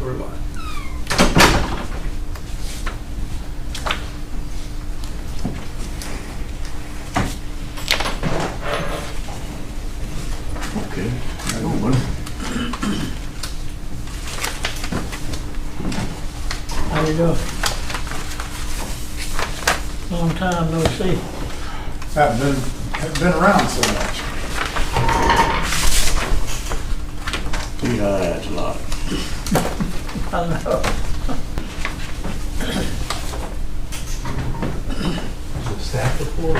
we're live. Okay. I don't want How you doing? Long time no see. Haven't been around so much. to that's a lot. I know. Staff report?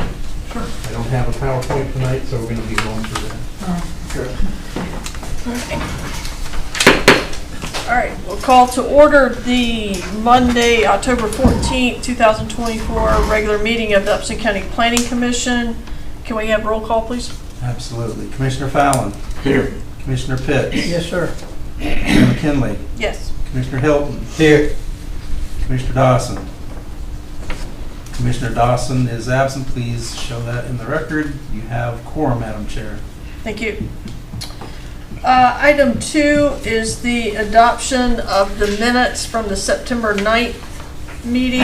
Sure. I don't have a PowerPoint tonight, so we're going to be going through that. Good. All right, we'll call to order the Monday, October 14th, 2024 regular meeting of the Upson County Planning Commission. Can we have roll call, please? Absolutely. Commissioner Fallon, Here. Commissioner Pitts, Yes, sir. Commissioner McKinley, Yes. Commissioner Hilton. Here. Commissioner Dawson. Commissioner Dawson is absent. Please show that in the record. You have quorum, Madam Chair. Thank you. Item 2 is the adoption of the minutes from the September 9th meeting.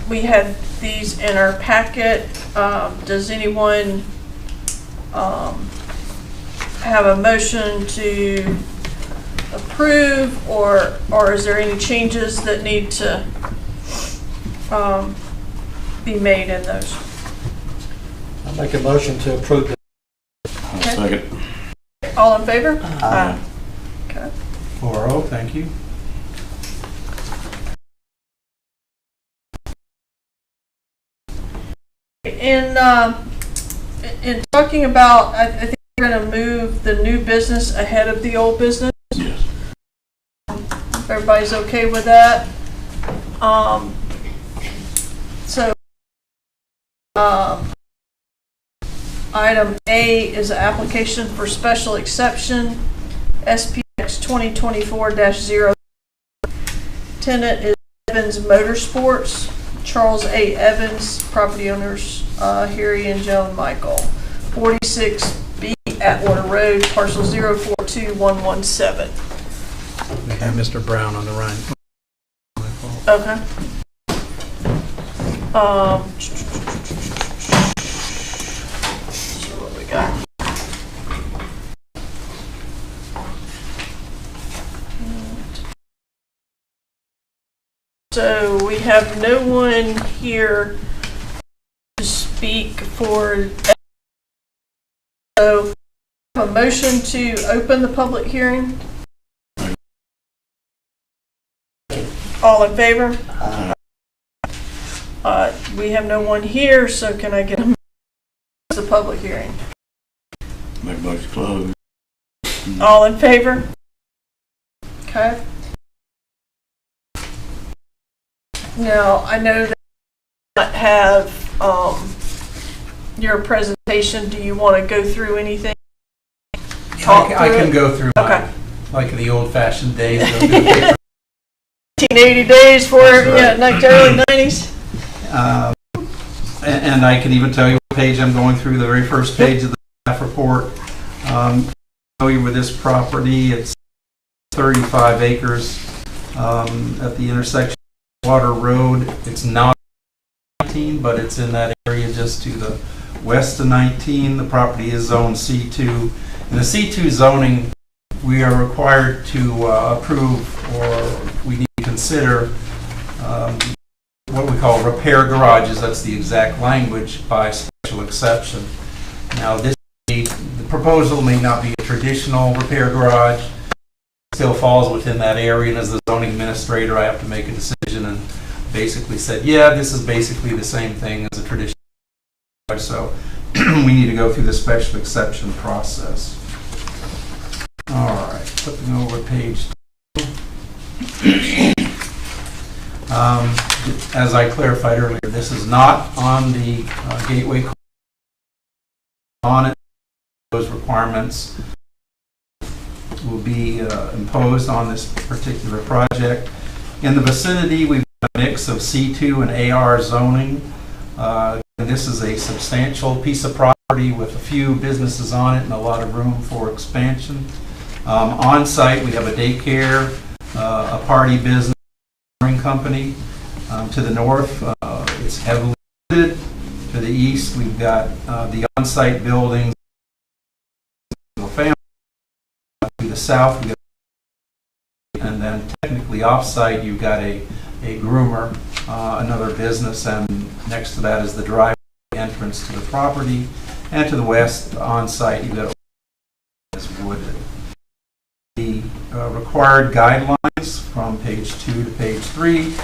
We had these in our packet. Does anyone have a motion to approve, or is there any changes that need to be made in those? I'll make a motion to approve the I'll Okay. second. All in favor? Aye. Okay. 4-0, thank you. In talking about, I think we're going to move the new business ahead of the old business. Yes. If everybody's okay with that. Item A is an application for special exception, SPX 2024-0. Tenant is Evans Motorsports, Charles A. Evans, property owners Harry and Joan Michael, 46B Atwater Road, parcel 042117. We have Mr. Brown on the right. Okay. So what we got? So we have no one here to speak for. So a motion to open the public hearing. All in favor? We have no one here, so can I get a motion to close the public hearing? Make a motion to close. All in favor? Okay. Now, I know that you don't have your presentation. Do you want to go through anything? Talk I through can it? go through Okay. mine, like the old-fashioned days. They'll do paper. 1980 days for, That's right. yeah, like the early 90s. And I can even tell you what page I'm going through, the very first page of the staff report. Familiar with this property, it's 35 acres at the intersection of Water Road. It's not 19, but it's in that area just to the west of 19. The property is zone C2. In the C2 zoning, we are required to approve, or we need to consider what we call repair garages. That's the exact language, by special exception. Now, the proposal may not be a traditional repair garage. It still falls within that area, and as the zoning administrator, I have to make a decision, and basically said, yeah, this is basically the same thing as a traditional garage, so we need to go through the special exception process. All right, flipping over page 2. As I clarified earlier, this is not on the Gateway Code. On it, those requirements will be imposed on this particular project. In the vicinity, we've got a mix of C2 and AR zoning. And this is a substantial piece of property with a few businesses on it and a lot of room for expansion. On-site, we have a daycare, a party business, company. To the north, it's heavily wooded. To the east, we've got the on-site buildings, family. To the south, we've got, and then technically off-site, you've got a groomer, another business, and next to that is the driveway entrance to the property. And to the west, on-site, you've got wooded. The required guidelines from page 2 to page 3,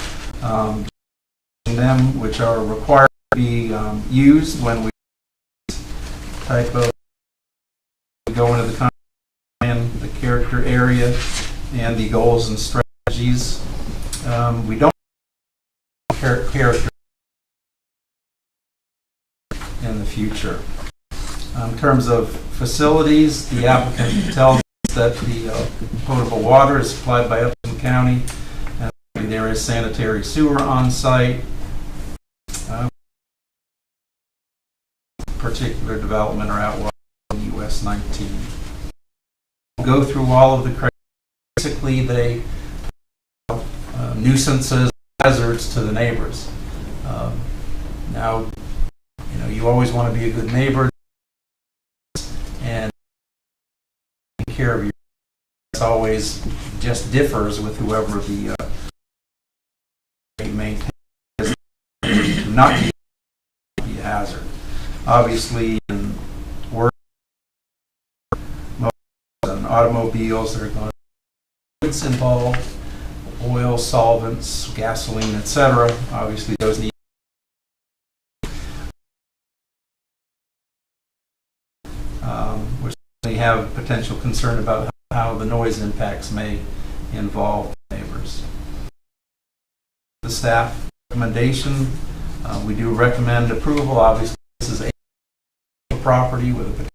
them which are required to be used when we type of go into the plan, the character area, and the goals and strategies. We don't have character in the future. In terms of facilities, the applicant tells us that the potable water is supplied by Upton County, and there is sanitary sewer on site. Particular development or outlaw in US 19. Go through all of the criteria. Basically, they nuisances, hazards to the neighbors. Now, you always want to be a good neighbor and take care of your. It's always just differs with whoever the maintains. Do not be a hazard. Obviously, in work and automobiles, there are going to be goods involved, oil, solvents, gasoline, etc. Obviously, those need. We certainly have potential concern about how the noise impacts may involve neighbors. The staff recommendation, we do recommend approval. Obviously, this is a property with a.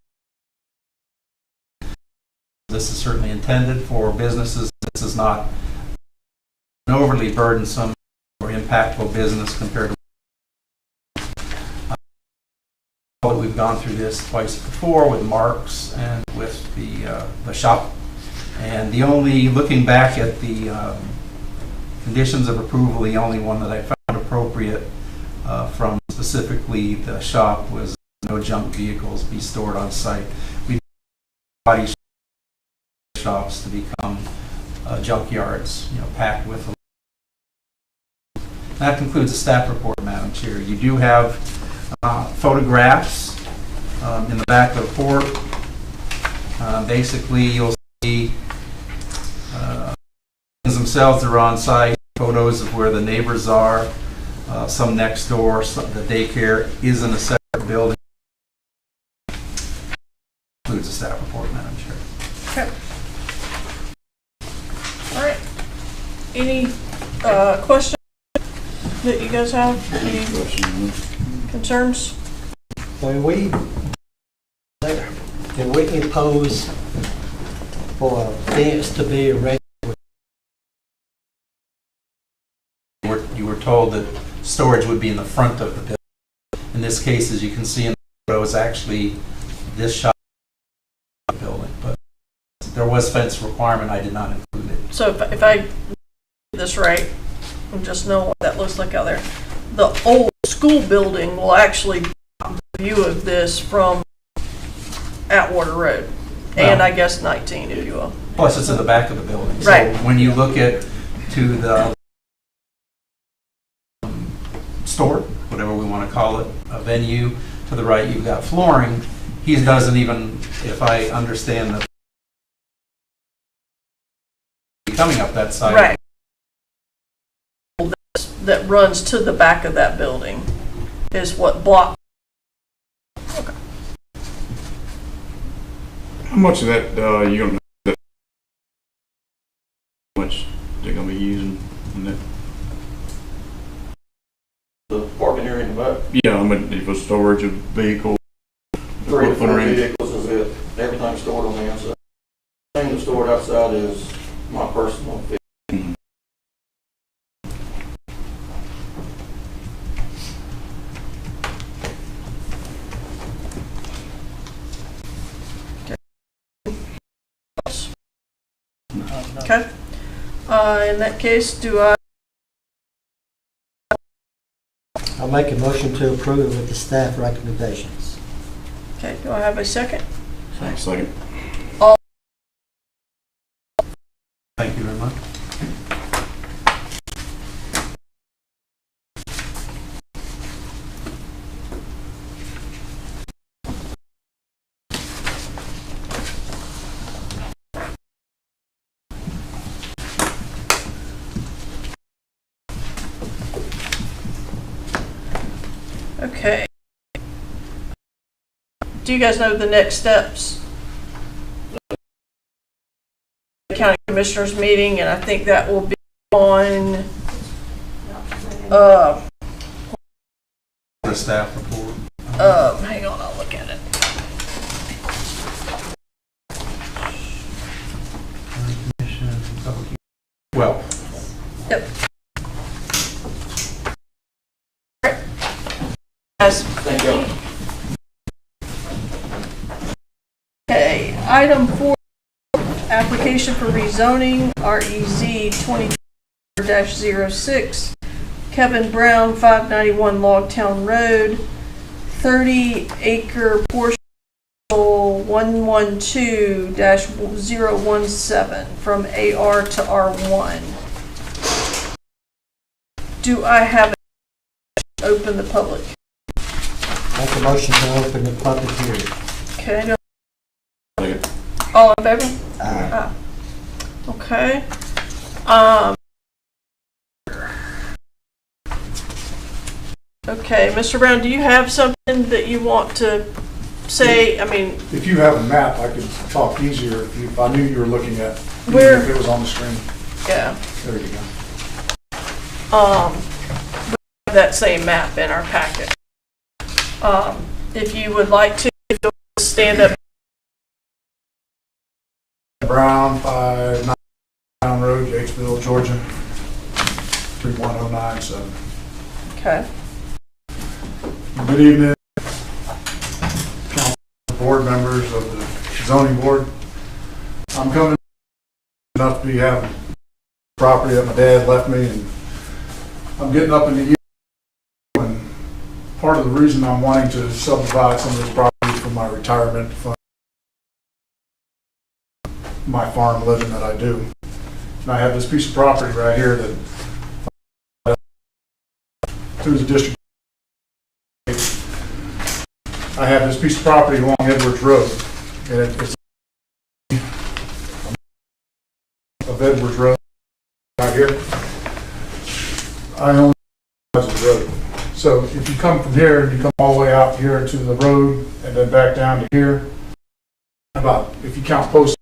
This is certainly intended for businesses. This is not an overly burdensome or impactful business compared to. We've gone through this twice before with Marks and with the shop, and the only looking back at the conditions of approval, the only one that I found appropriate from specifically the shop was no junk vehicles be stored on site. We body shops to become junkyards, packed with. That concludes the staff report, Madam Chair. You do have photographs in the back of the report. Basically, you'll see themselves are on site, photos of where the neighbors are, some next door, the daycare is in a separate building. Includes the staff report, Madam Chair. Okay. All right. Any questions that you guys have? Any concerns? When we impose for a fence to be erected, You were told that storage would be in the front of the building. In this case, as you can see in the photo, is actually this shop of the building, but there was fence requirement. I did not include it. So if I get this right, and just know what that looks like out there, the old school building will actually block the view of this from Atwater Road, and I guess 19, if you will. Plus, it's in the back of the building. Right. So when you look at to the store, whatever we want to call it, a venue, to the right, you've got flooring. He doesn't even, if I understand coming up that side. Right. That runs to the back of that building is what blocks. Okay. How much of that you gonna know how much they're gonna be using in that? The parking area in the back, Yeah, I mean, for storage of vehicles. 3 to 4 Footprint. vehicles is it. Everything's stored on the inside. Everything that's stored outside is my personal vehicle. Okay. In that case, do I, I'll make a motion to approve with the staff recommendations. okay, do I have a second? Second. Thank you very much. Okay. Do you guys know the next steps? The County Commissioners meeting, and I think that will be on, The staff report. hang on, I'll look at it. Well, Yep. Guys, Thank you. okay, item 4, application for rezoning, REZ 20-06, Kevin Brown, 591 Logtown Road, 30-acre portion 112-017 from AR to R1. Do I have a open the public? Make a motion to open the public hearing. Okay, no- Second. all in favor? Aye. Okay. Okay, Mr. Brown, do you have something that you want to say? I mean, If you have a map, I could talk easier if I knew you were looking at, even Where- if it was on the screen. yeah, There you go. we have that same map in our packet. If you would like to, if you'll stand up. Brown, 5 Brown Road, Yatesville, Georgia, 31097. Okay. Good evening, council board members of the zoning board. I'm coming enough to be having property that my dad left me, and I'm getting up in the year. And part of the reason I'm wanting to subdivide some of this property for my retirement fund, my farm living that I do. And I have this piece of property right here that through the district. I have this piece of property along Edwards Road, and it's of Edwards Road right here. I own Edwards Road. So if you come from here, you come all the way out here to the road and then back down to here, about, if you count posts.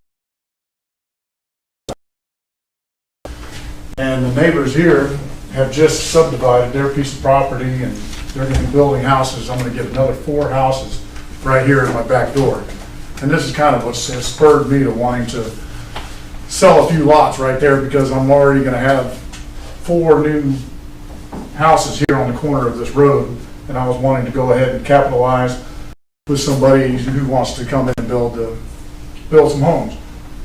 And the neighbors here have just subdivided their piece of property, and they're going to be building houses. I'm going to get another 4 houses right here in my back door. And this is kind of what spurred me to wanting to sell a few lots right there, because I'm already going to have 4 new houses here on the corner of this road, and I was wanting to go ahead and capitalize with somebody who wants to come in and build some homes.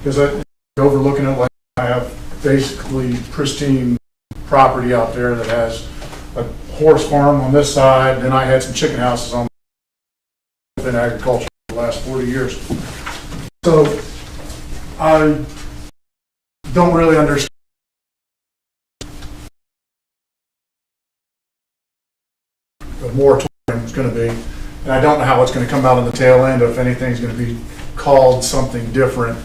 Because overlooking it, like, I have basically pristine property out there that has a horse farm on this side, then I had some chicken houses on in agriculture for the last 40 years. So I don't really understand the moratorium is going to be, and I don't know how it's going to come out on the tail end, or if anything's going to be called something different.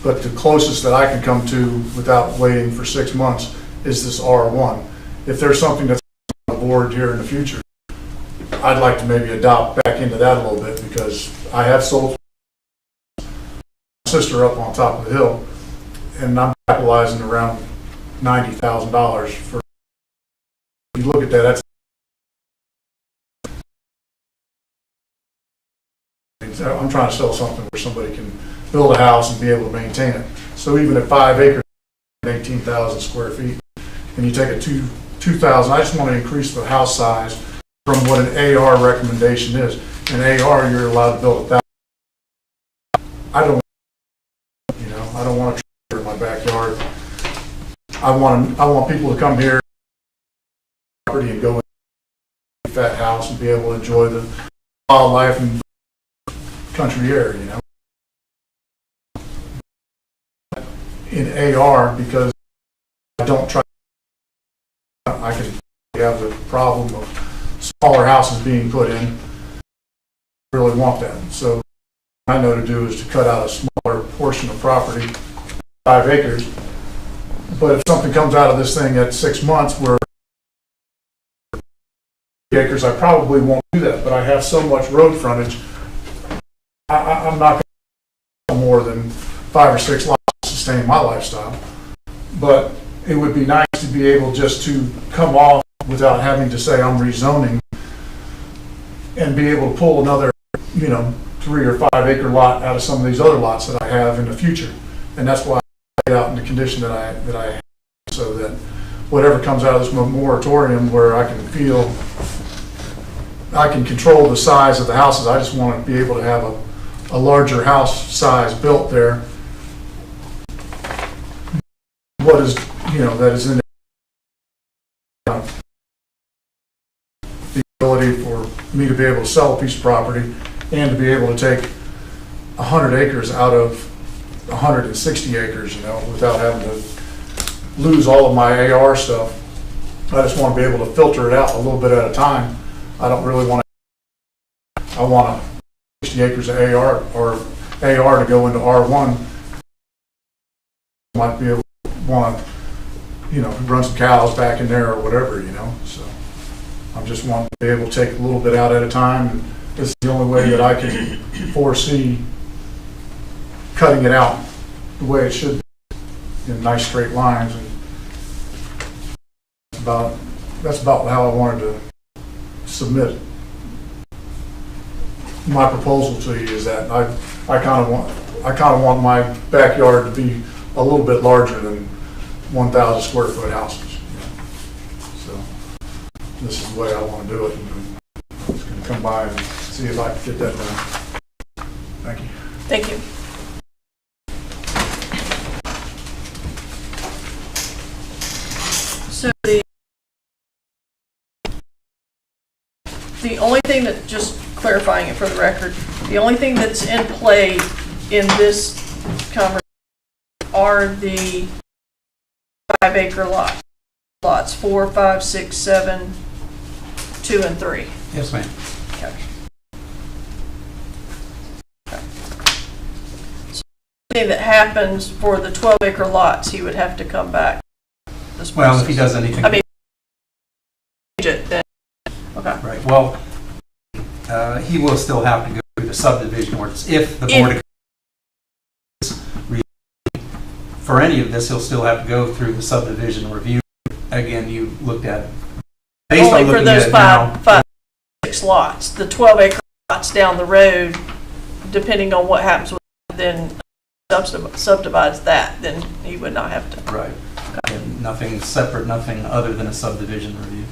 But the closest that I can come to without waiting for 6 months is this R1. If there's something that's on the board here in the future, I'd like to maybe adopt back into that a little bit, because I have sold my sister up on top of the hill, and I'm capitalizing around $90,000 for. If you look at that, that's. I'm trying to sell something where somebody can build a house and be able to maintain it. So even at 5 acres, 18,000 square feet, and you take a 2,000, I just want to increase the house size from what an AR recommendation is. In AR, you're allowed to build 1,000. I don't want a trailer in my backyard I want people to come here property and go in a fat house and be able to enjoy the wildlife and country air, you know. In AR, because I don't try, I can have the problem of smaller houses being put in. I really want that. So what I know to do is to cut out a smaller portion of property, 5 acres. But if something comes out of this thing at 6 months where acres, I probably won't do that, but I have so much road frontage, I'm not going to more than 5 or 6 lots to sustain my lifestyle. But it would be nice to be able just to come off without having to say I'm rezoning and be able to pull another, 3 or 5 acre lot out of some of these other lots that I have in the future. And that's why I laid out in the condition that I have, so that whatever comes out of this moratorium where I can feel I can control the size of the houses. I just want to be able to have a larger house size built there. What is, that is in the ability for me to be able to sell a piece of property and to be able to take 100 acres out of 160 acres, without having to lose all of my AR stuff. I just want to be able to filter it out a little bit at a time. I don't really want to, I want 60 acres of AR or AR to go into R1. Might be able to want to, run some cows back in there or whatever, so I'm just wanting to be able to take a little bit out at a time. And this is the only way that I can foresee cutting it out the way it should be, in nice straight lines. And that's about how I wanted to submit my proposal to you. Is that I kind of want my backyard to be a little bit larger than 1,000 square foot houses. So this is the way I want to do it. And I'm just going to come by and see if I can get that done. Thank you. Thank you. So the only thing that, just clarifying it for the record, the only thing that's in play in this conversation are the 5 acre lots, 4, 5, 6, 7, 2, and 3. Yes, ma'am. Okay. So anything that happens for the 12 acre lots, he would have to come back. This Well, if he process. does anything. I mean, change it then. Okay. Right, well, he will still have to go through the subdivision ordinance. If the board for any of this, he'll still have to go through the subdivision review. Again, you looked at, based Only on for looking those at it now. 5, 6 lots. The 12 acre lots down the road, depending on what happens with it, then subdivides that, then he would not have to. Right. And nothing separate, nothing other than a subdivision review.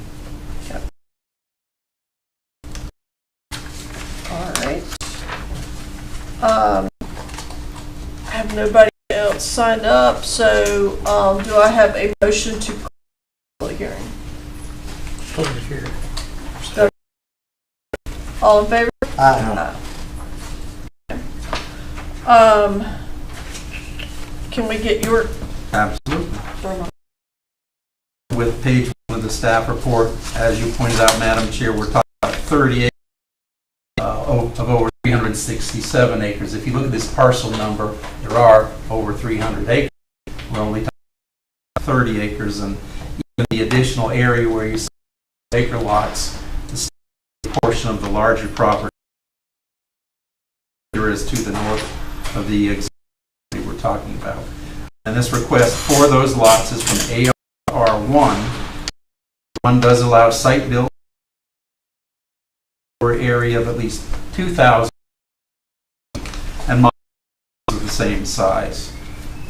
All right. I have nobody else signed up, so do I have a motion to close the public hearing? Public hearing. All in favor? Aye. Can we get your? Absolutely. With page 1 of the staff report, as you pointed out, Madam Chair, we're talking about 30 acres of over 367 acres. If you look at this parcel number, there are over 300 acres. We're only talking about 30 acres, and even the additional area where you see acre lots, the portion of the larger property there is to the north of the existing we're talking about. And this request for those lots is from AR1. One does allow site build for area of at least 2,000 and lots of the same size.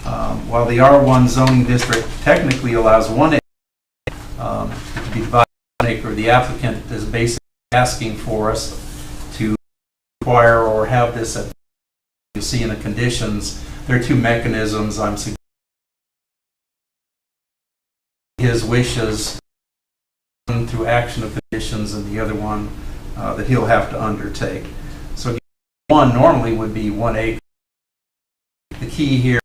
While the R1 zoning district technically allows 1 acre to be divided by 1 acre, the applicant is basically asking for us to require or have this at, you see in the conditions, there are 2 mechanisms I'm suggesting his wishes, one through action of conditions and the other one that he'll have to undertake. So one normally would be 1 acre. The key here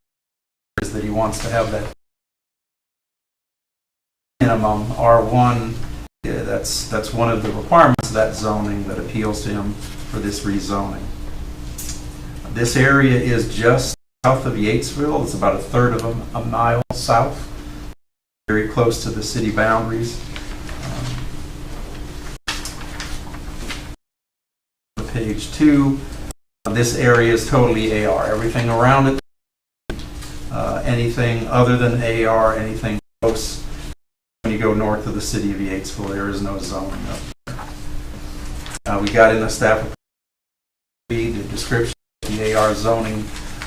is that he wants to have that minimum R1. Yeah, that's one of the requirements of that zoning that appeals to him for this rezoning. This area is just south of Yatesville. It's about a third of a mile south, very close to the city boundaries. Page 2, this area is totally AR. Everything around it, anything other than AR, anything close. When you go north of the city of Yatesville, there is no zoning up there. We got in the staff the description of the AR zoning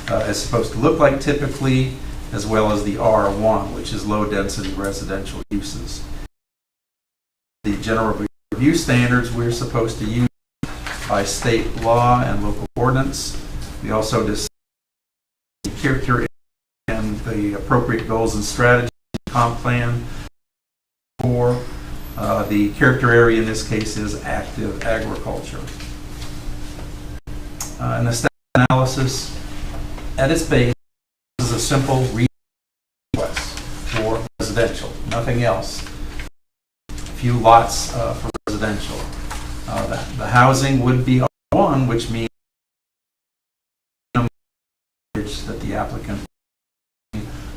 is supposed to look like typically, as well as the R1, which is low density residential uses. The general review standards we're supposed to use by state law and local ordinance. We also discuss the character and the appropriate goals and strategies comp plan for the character area in this case is active agriculture. And the staff analysis at its base is a simple request for residential, nothing else. A few lots for residential. The housing would be R1, which means that the applicant,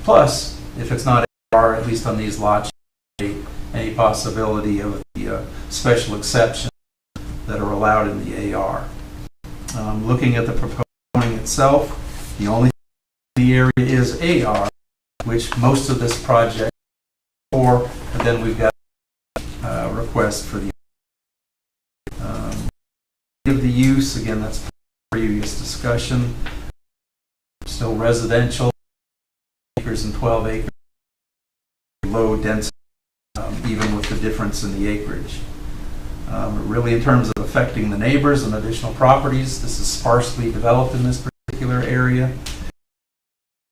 plus if it's not AR, at least on these lots, any possibility of the special exceptions that are allowed in the AR. Looking at the proposed zoning itself, the only thing in the area is AR, which most of this project for, and then we've got a request for the of the use. Again, that's previous discussion. Still residential, acres and 12 acres, low density, even with the difference in the acreage. Really, in terms of affecting the neighbors and additional properties, this is sparsely developed in this particular area.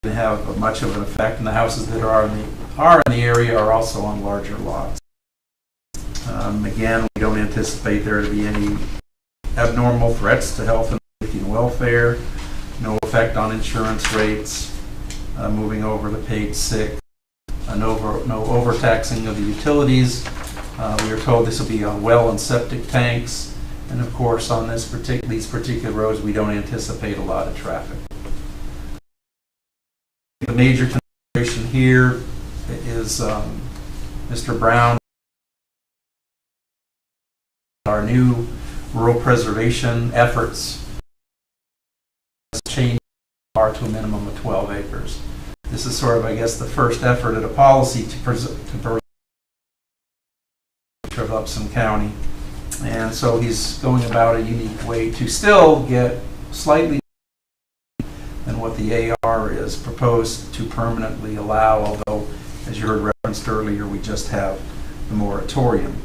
They have much of an effect, and the houses that are in the area are also on larger lots. Again, we don't anticipate there to be any abnormal threats to health and safety and welfare, no effect on insurance rates. Moving over to page 6, no overtaxing of the utilities. We are told this will be on well and septic tanks, and of course on these particular roads we don't anticipate a lot of traffic. The major consideration here is Mr. Brown, our new rural preservation efforts change R to a minimum of 12 acres. This is sort of, I guess, the first effort at a policy to preserve of Upson County. And so he's going about a unique way to still get slightly than what the AR is proposed to permanently allow, although, as you heard referenced earlier, we just have the moratorium.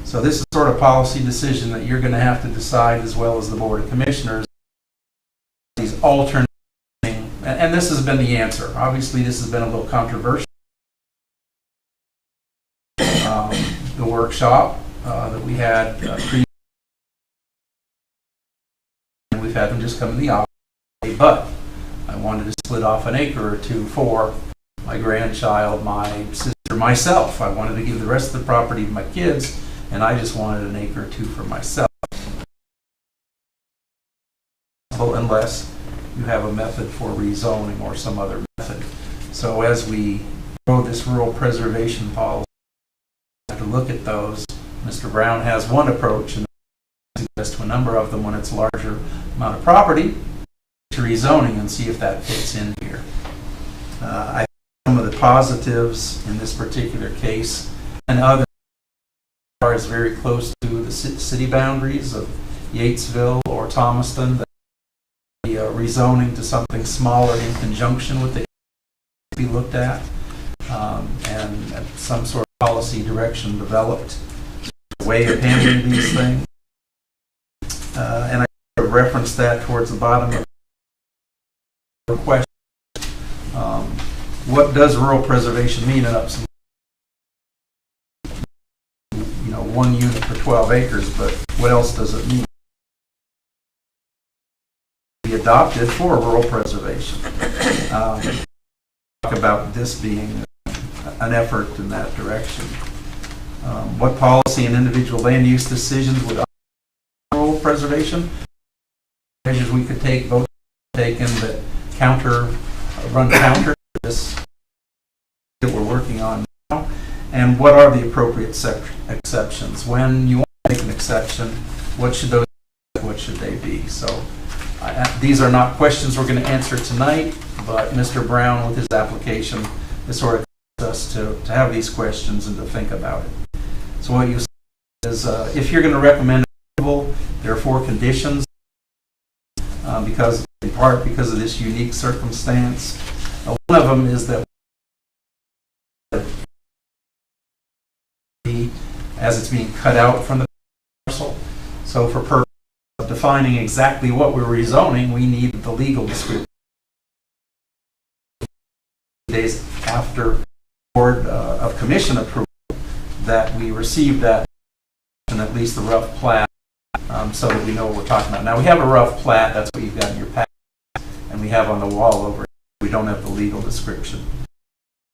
So this is sort of policy decision that you're going to have to decide, as well as the Board of Commissioners, these alternate, and this has been the answer. Obviously, this has been a little controversial. The workshop that we had we've had them just come in the office, but I wanted to split off an acre or two for my grandchild, my sister, myself. I wanted to give the rest of the property to my kids, and I just wanted an acre or two for myself. Unless you have a method for rezoning or some other method. So as we grow this rural preservation policy, we have to look at those. Mr. Brown has one approach, and suggest to a number of them when it's larger amount of property to rezoning and see if that fits in here. I think some of the positives in this particular case and other is very close to the city boundaries of Yatesville or Thomaston. That the rezoning to something smaller in conjunction with the be looked at, and some sort of policy direction developed, way of handling these things. And I referenced that towards the bottom of the question. What does rural preservation mean in Upson? one unit for 12 acres, but what else does it mean? Be adopted for rural preservation. Talk about this being an effort in that direction. What policy and individual land use decisions would rural preservation? Measures we could take, both taken that run counter to this that we're working on now, and what are the appropriate exceptions? When you want to make an exception, what should they be? So these are not questions we're going to answer tonight, but Mr. Brown with his application has sort of asked us to have these questions and to think about it. So what you say is if you're going to recommend approval, there are 4 conditions in part because of this unique circumstance. One of them is that as it's being cut out from the parcel. So for purpose of defining exactly what we're rezoning, we need the legal description. Days after Board of Commission approval that we received that, and at least the rough plat, so that we know what we're talking about. Now we have a rough plat, that's what you've got in your packet, and we have on the wall over here. We don't have the legal description.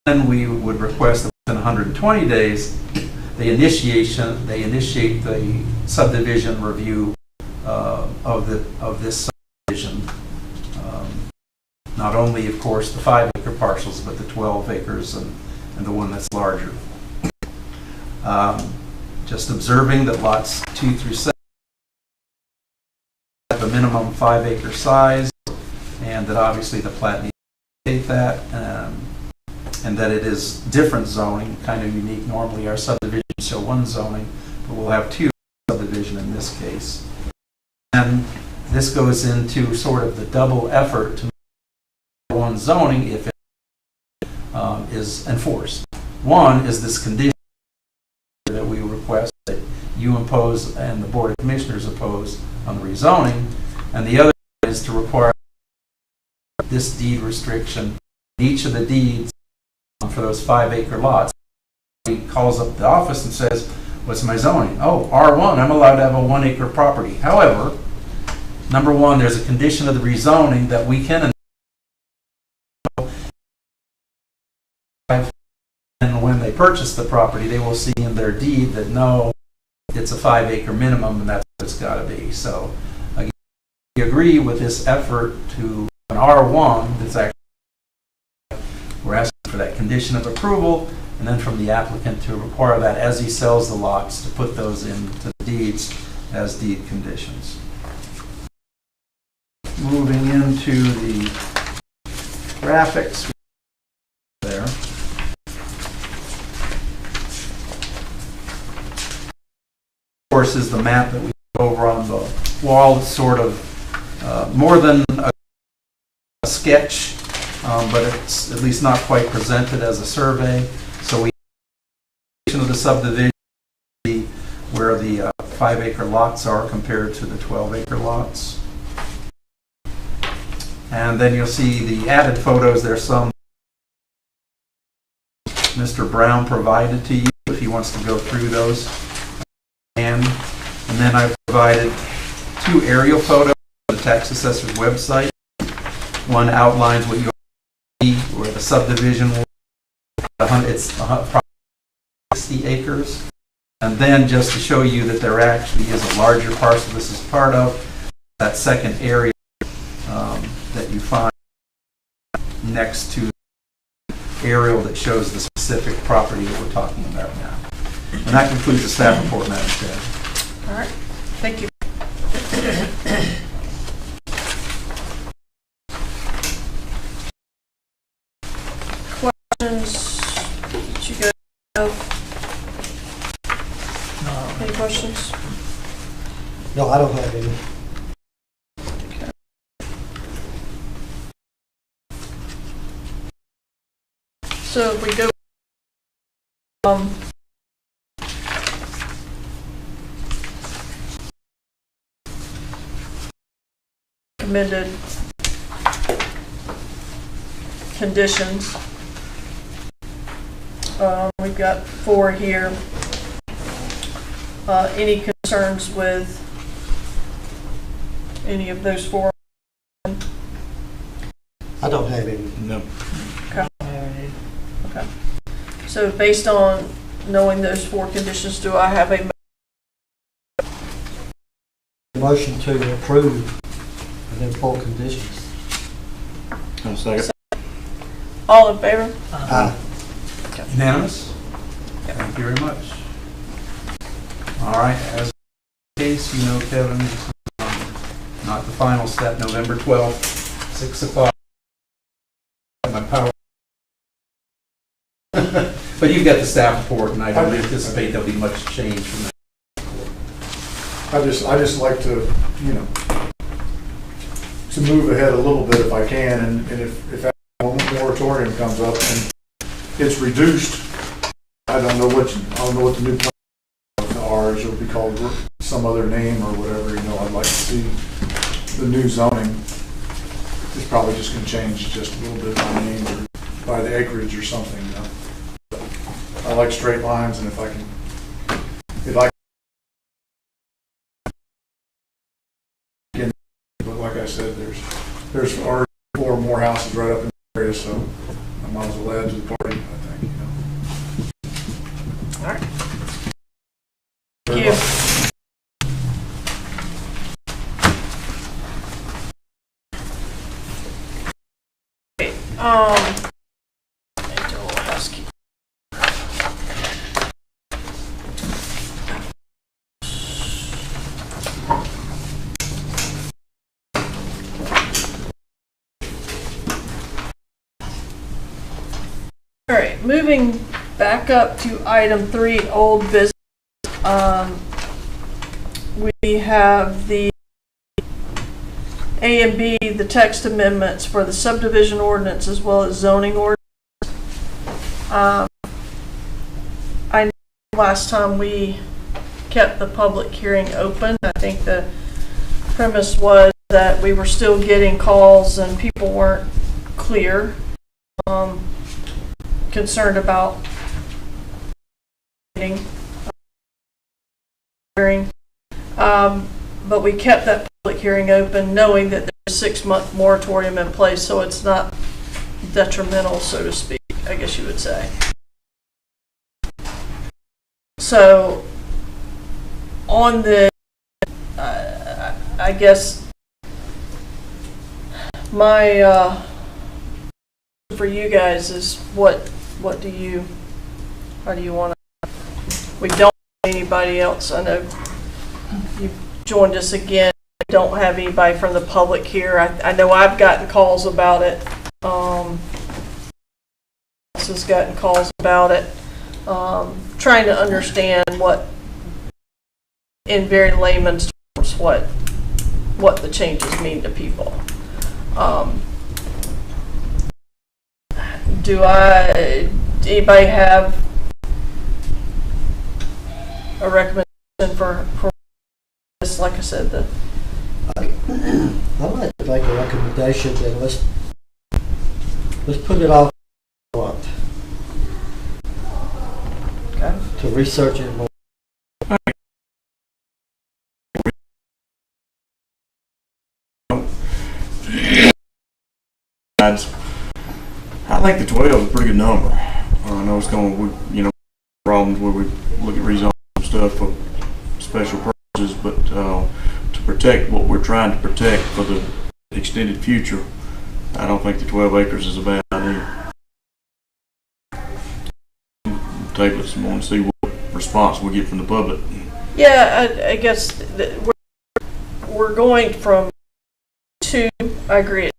Then we would request that within 120 days, they initiate the subdivision review of this subdivision. Not only, of course, the 5-acre parcels, but the 12 acres and the one that's larger. Just observing that lots 2 through 7 have a minimum 5-acre size, and that obviously the plat needs to indicate that, and that it is different zoning, kind of unique. Normally our subdivisions show 1 zoning, but we'll have 2 subdivision in this case. And this goes into sort of the double effort to make 1 zoning if it is enforced. One is this condition that we request that you impose and the Board of Commissioners oppose on the rezoning, and the other is to require this deed restriction in each of the deeds for those 5-acre lots. He calls up the office and says, what's my zoning? Oh, R1, I'm allowed to have a 1-acre property. However, number 1, there's a condition of the rezoning that we can, and when they purchase the property, they will see in their deed that no, it's a 5-acre minimum and that's what it's got to be. So again, we agree with this effort to an R1 that's actually, we're asking for that condition of approval, and then from the applicant to require that as he sells the lots to put those into the deeds as deed conditions. Moving into the graphics there. Of course, is the map that we have over on the wall. It's sort of more than a sketch, but it's at least not quite presented as a survey. So we of the subdivision where the 5-acre lots are compared to the 12-acre lots. And then you'll see the added photos. There's some Mr. Brown provided to you if he wants to go through those. And then I've provided 2 aerial photos on the tax assessor's website. One outlines what you see where the subdivision will be. It's approximately 60 acres. And then just to show you that there actually is a larger parcel this is part of, that second area that you find next to the aerial that shows the specific property that we're talking about now. And that concludes the staff report, Madam Chair. All right, thank you. Questions that you guys have? Any questions? No, I don't have any. So if we go, recommended conditions. We've got 4 here. Any concerns with any of those four? I don't have any. No. So based on knowing those four conditions, do I have a Motion to approve and then four conditions. I'll second. all in favor? Aye. Unanimous? Thank you very much. All right, as the case, you know, Kevin, not the final step, November 12th, 6 o'clock. My power. But you've got the staff report, and I don't anticipate there'll be much change from that. I just like to, you know, to move ahead a little bit if I can, and if that moratorium comes up and it's reduced, I don't know what the new plan are, it'll be called some other name or whatever, you know, I'd like to see the new zoning. It's probably just gonna change just a little bit by name or by the acreage or something, you know. I like straight lines, and if I but like I said, there's already 4 more houses right up in the area, so I might as well add to the party, I think, you know. All right. Very Thank much. Let me do a little housekeeping. All right, moving back up to item 3, old business. We have the A and B, the text amendments for the subdivision ordinance as well as zoning ordinance. I know last time we kept the public hearing open. I think the premise was that we were still getting calls and people weren't clear, concerned about hearing. But we kept that public hearing open knowing that there's a 6-month moratorium in place, so it's not detrimental, so to speak, I guess you would say. So on the, I guess my for you guys is how do you want to, we don't have anybody else. I know you've joined us again. I don't have anybody from the public here. I know I've gotten calls about it. This has gotten calls about it. Trying to understand what, in very layman's terms, what the changes mean to people. Anybody have a recommendation for this? Like I said, I'd like to make a recommendation that let's put it off for a month okay. to research it more. I think the 12 is a pretty good number. I know it's going to, you know, problems where we look at rezoning stuff for special purposes, but to protect what we're trying to protect for the extended future, I don't think the 12 acres is a bad idea. Table it some more and see what response we get from the public. Yeah, I guess we're going from 2. I agree, it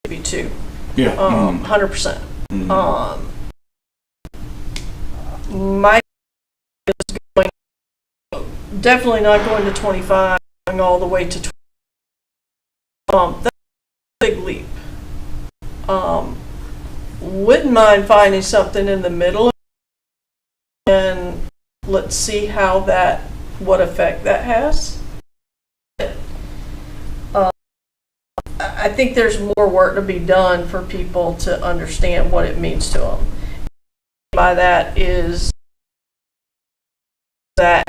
should be 2. Yeah. 100%. Mhm. My is going, definitely not going to 25, going all the way to 20. That's a big leap. Wouldn't mind finding something in the middle, and let's see how what effect that has. I think there's more work to be done for people to understand what it means to them. By that is that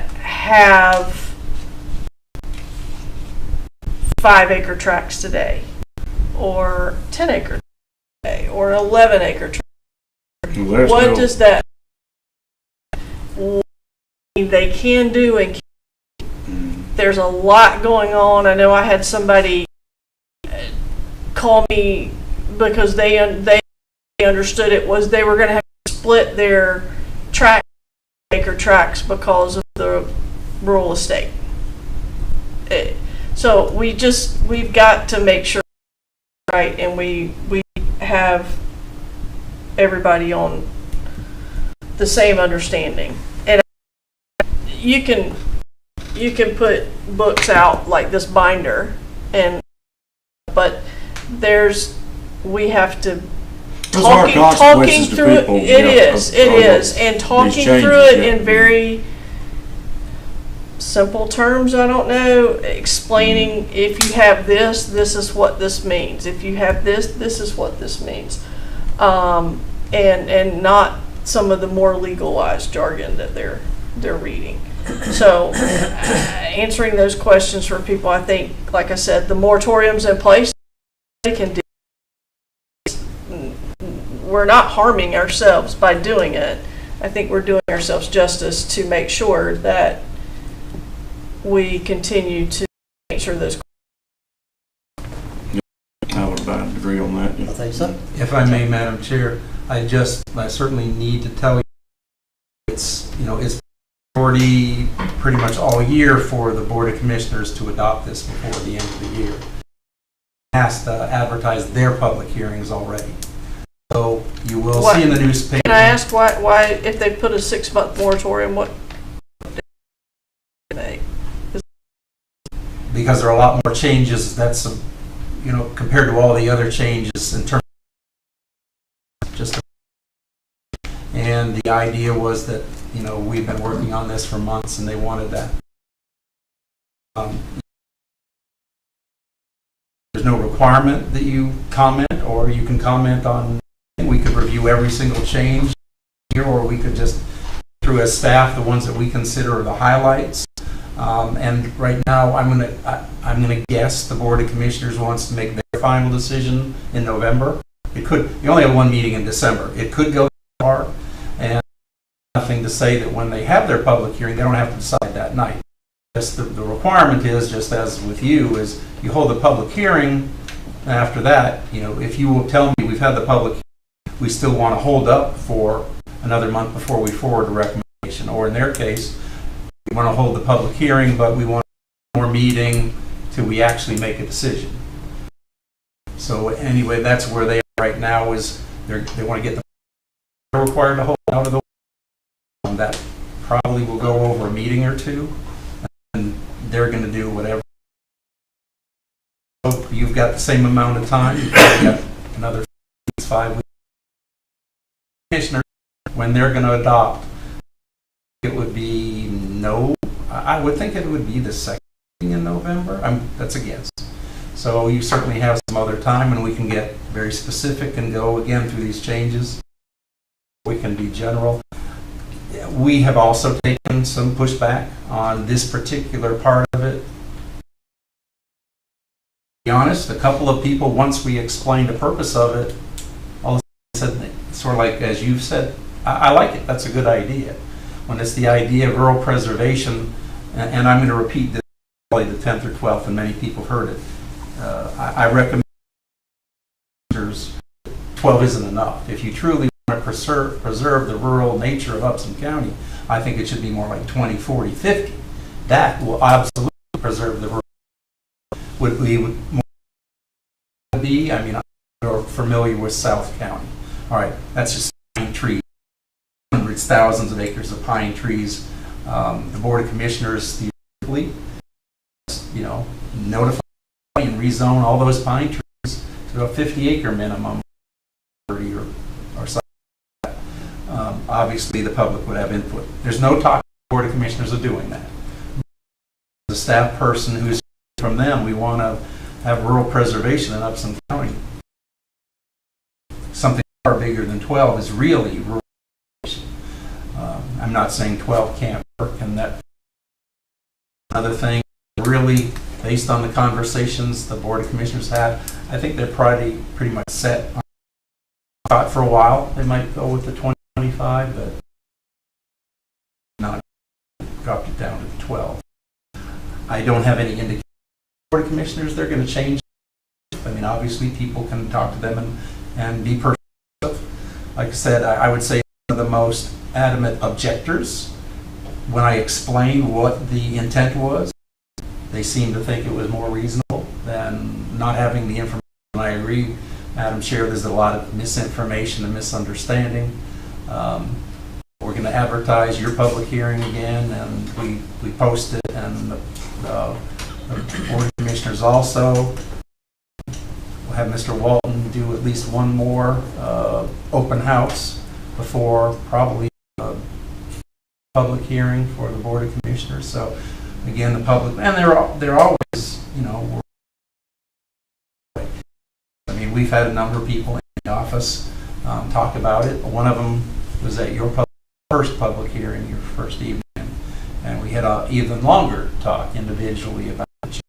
have 5-acre tracts today, or 10-acre today, or 11-acre tract. Well, there's What no- does that they can do and there's a lot going on. I know I had somebody call me because they understood it was they were going to have to split their acre tracts because of the rural estate. So we've got to make sure, right, and we have everybody on the same understanding. And you can put books out like this binder, but we have to Those are talking consequences to through people, it. yeah, It is, and talking changes, through it yeah. in very simple terms. I don't know, explaining if you have this is what this means. If you have this is what this means, and not some of the more legalized jargon that they're reading. So answering those questions for people, I think, like I said, the moratorium's in place. They can do. We're not harming ourselves by doing it. I think we're doing ourselves justice to make sure that we continue to answer those. I would agree on that. I think so. If I may, Madam Chair, I certainly need to tell you, it's priority pretty much all year for the Board of Commissioners to adopt this before the end of the year. Has to advertise their public hearings already. So you will see in the newspaper. Can I ask why if they put a 6-month moratorium, what? Because there are a lot more changes. That's compared to all the other changes in terms of and the idea was that we've been working on this for months and they wanted that. There's no requirement that you comment, or you can comment on. We could review every single change here, or we could just through as staff the ones that we consider are the highlights. And right now, I'm gonna guess the Board of Commissioners wants to make their final decision in November. You only have one meeting in December. It could go far, and nothing to say that when they have their public hearing, they don't have to decide that night. Just the requirement is, just as with you, is you hold the public hearing. And after that, if you will tell me we've had the public hearing, we still want to hold up for another month before we forward a recommendation, or in their case, we want to hold the public hearing, but we want more meeting till we actually make a decision. So anyway, that's where they are right now. Is they want to get they're required to hold out of the way. That probably will go over a meeting or two, and they're going to do whatever. So you've got the same amount of time. You've got another 5 weeks. Commissioner, when they're going to adopt, it would be I would think it would be the second in November. That's a guess. So you certainly have some other time, and we can get very specific and go again through these changes. We can be general. We have also taken some pushback on this particular part of it. To be honest, a couple of people, once we explained the purpose of it, all of a sudden said, sort of like as you've said, I like it. That's a good idea. When it's the idea of rural preservation, and I'm going to repeat this probably the 10th or 12th, and many people have heard it. I recommend 12 isn't enough. If you truly want to preserve the rural nature of Upson County, I think it should be more like 20, 40, 50. That will absolutely preserve the rural. Would be, I'm familiar with South County. All right, that's just pine trees. Hundreds, thousands of acres of pine trees. The Board of Commissioners, theoretically, notify and rezone all those pine trees to a 50-acre minimum, 30 or something like that. Obviously, the public would have input. There's no talk the Board of Commissioners of doing that. As a staff person who's from them, we want to have rural preservation in Upson County. Something far bigger than 12 is really rural. I'm not saying 12 can't work, and that Another thing, really, based on the conversations the Board of Commissioners had, I think they're pretty much set. Thought for a while they might go with the 2025, but not dropped it down to 12. I don't have any indication. Board of Commissioners, they're going to change. I mean, obviously, people can talk to them and be persuasive. Like I said, I would say one of the most adamant objectors, when I explained what the intent was, they seemed to think it was more reasonable than not having the information. I agree, Madam Chair, there's a lot of misinformation and misunderstanding. We're going to advertise your public hearing again, and we post it, and the Board of Commissioners also. We'll have Mr. Walton do at least one more open house before probably a public hearing for the Board of Commissioners. So again, the public, and they're always, you know, I mean, we've had a number of people in the office talk about it. One of them was at your first public hearing, your first evening, and we had an even longer talk individually about it.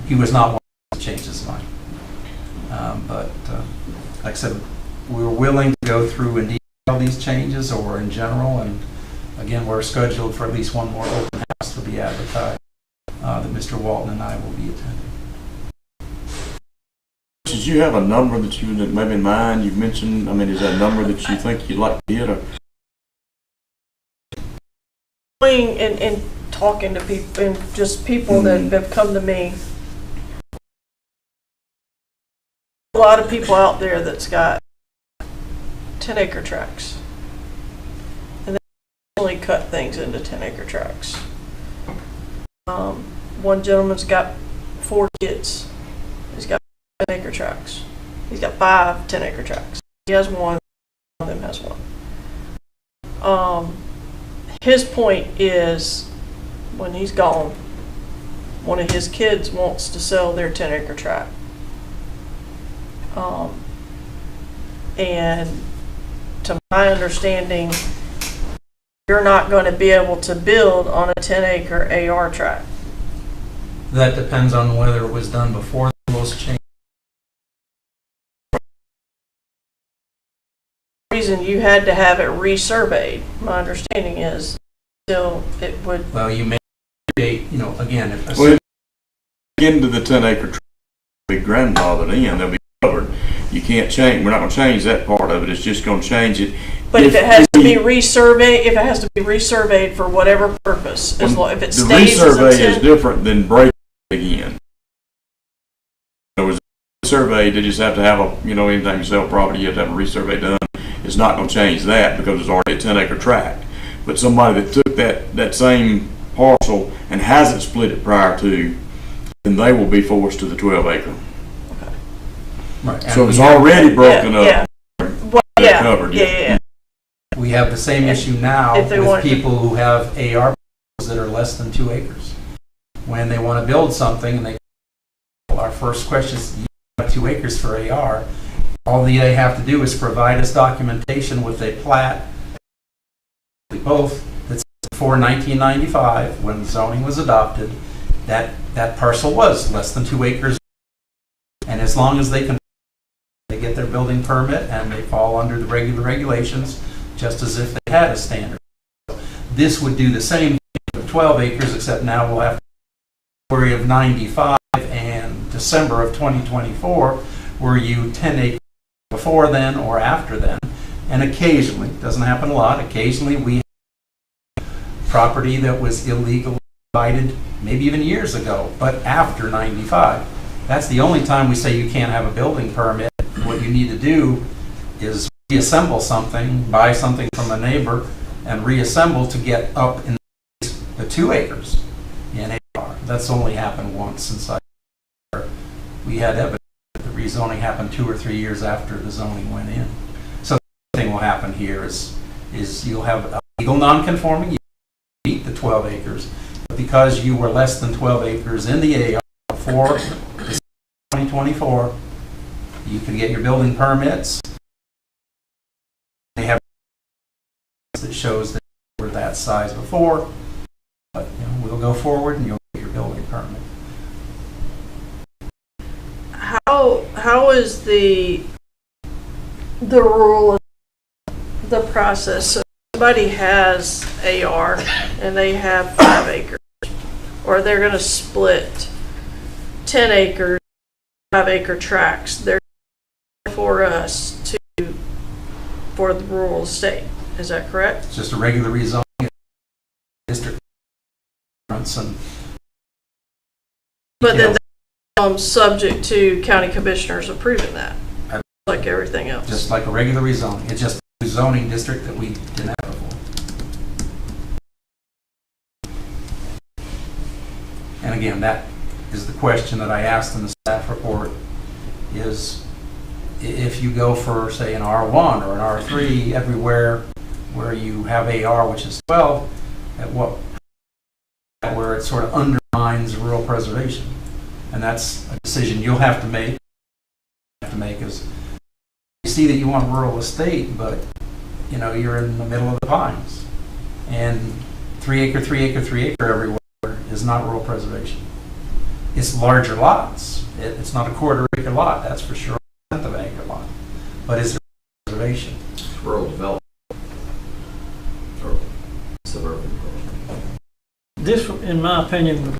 He was not one to change his mind. But like I said, we were willing to go through and detail these changes, or in general, and again, we're scheduled for at least one more open house to be advertised that Mr. Walton and I will be attending. Did you have a number that you maybe in mind? You've mentioned, I mean, is that a number that you think you'd like to hit? Or? And talking to people, and just people that have come to me. A lot of people out there that's got 10-acre tracts, and they only cut things into 10-acre tracts. One gentleman's got 4 kids. He's got 10-acre tracts. He's got 5 10-acre tracts. He has one. One of them has one. His point is, when he's gone, one of his kids wants to sell their 10-acre tract. And to my understanding, you're not going to be able to build on a 10-acre AR tract. That depends on whether it was done before those changes. The reason you had to have it resurveyed, my understanding is, still it would. Well, you may, you know, again, if Well, get into the 10-acre tract, be grandfathered in, they'll be covered. You can't change. We're not going to change that part of it. It's just going to change it. But if it has to be resurveyed, for whatever purpose, as long if it stays as a 10. The resurvey is different than breaking it again. In other words, survey, they just have to have a, you know, anytime you sell property, you have to have a resurvey done. It's not going to change that because it's already a 10-acre tract. But somebody that took that same parcel and hasn't split it prior to, then they will be forced to the 12-acre. right, So it's already broken up. Yeah. Well, They're covered, yeah. we have the same issue now If they with wanted to- people who have AR that are less than 2 acres. When they want to build something, and our first question is, you have 2 acres for AR. All they have to do is provide us documentation with a plat, both, that's before 1995, when zoning was adopted, that parcel was less than 2 acres. And as long as they get their building permit and they fall under the regular regulations, just as if they had a standard. This would do the same thing with 12 acres, except now we'll have February of 95 and December of 2024, were you 10 acres before then or after then. And occasionally, doesn't happen a lot, occasionally we have property that was illegally divided, maybe even years ago, but after 95. That's the only time we say you can't have a building permit. What you need to do is reassemble something, buy something from a neighbor, and reassemble to get up in the 2 acres in AR. That's only happened once since we had evidence that the rezoning happened 2 or 3 years after the zoning went in. So the thing will happen here is you'll have a legal non-conforming, you meet the 12 acres, but because you were less than 12 acres in the AR before 2024, you can get your building permits. They have that shows that you were that size before. But, we'll go forward and you'll get your building permit. How is the rule, the process? So somebody has AR and they have 5 acres, or they're gonna split 10 acres, 5-acre tracts. They're for us for the rural estate. Is that correct? It's just a regular rezoning district. And But then subject to county commissioners approving that, like everything else. just like a regular rezoning. It's just a zoning district that we didn't have before. And again, that is the question that I asked in the staff report, is if you go for, say, an R1 or an R3 everywhere where you have AR, which is 12, at what, where it sort of undermines rural preservation. And that's a decision you'll have to make. Is you see that you want a rural estate, but you're in the middle of the pines, and 3 acre, 3 acre, 3 acre everywhere is not rural preservation. It's larger lots. It's not a 1/4 acre lot, that's for sure. 1/10 of an acre lot, but is there preservation? Rural development. Or suburban. This, in my opinion, would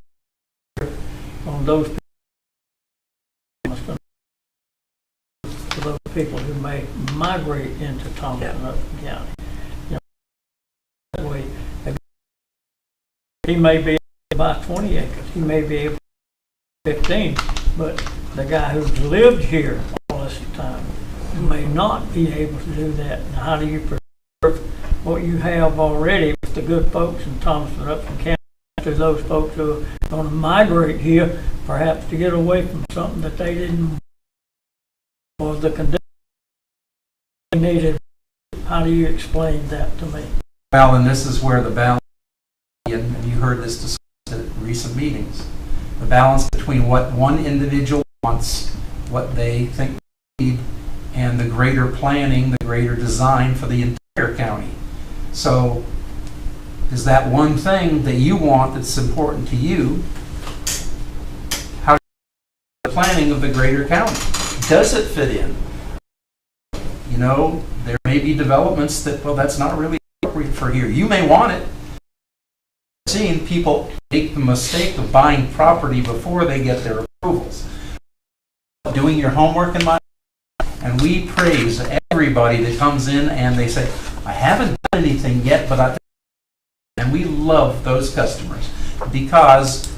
be on those for those people who may migrate into Thompson, Upton County. That way, he may be able to buy 20 acres, he may be able to buy 15, but the guy who's lived here all this time may not be able to do that. Now, how do you preserve what you have already with the good folks in Thompson, Upton County, to those folks who are going to migrate here, perhaps to get away from something that they didn't, or the condition they needed? How do you explain that to me? Well, and this is where the balance, and you heard this discussed at recent meetings, the balance between what one individual wants, what they think they need, and the greater planning, the greater design for the entire county. So, is that one thing that you want that's important to you? How the planning of the greater county? Does it fit in? There may be developments that, well, that's not really appropriate for here. You may want it. I've seen people make the mistake of buying property before they get their approvals. Doing your homework in my, and we praise everybody that comes in and they say, I haven't done anything yet, but I, and we love those customers because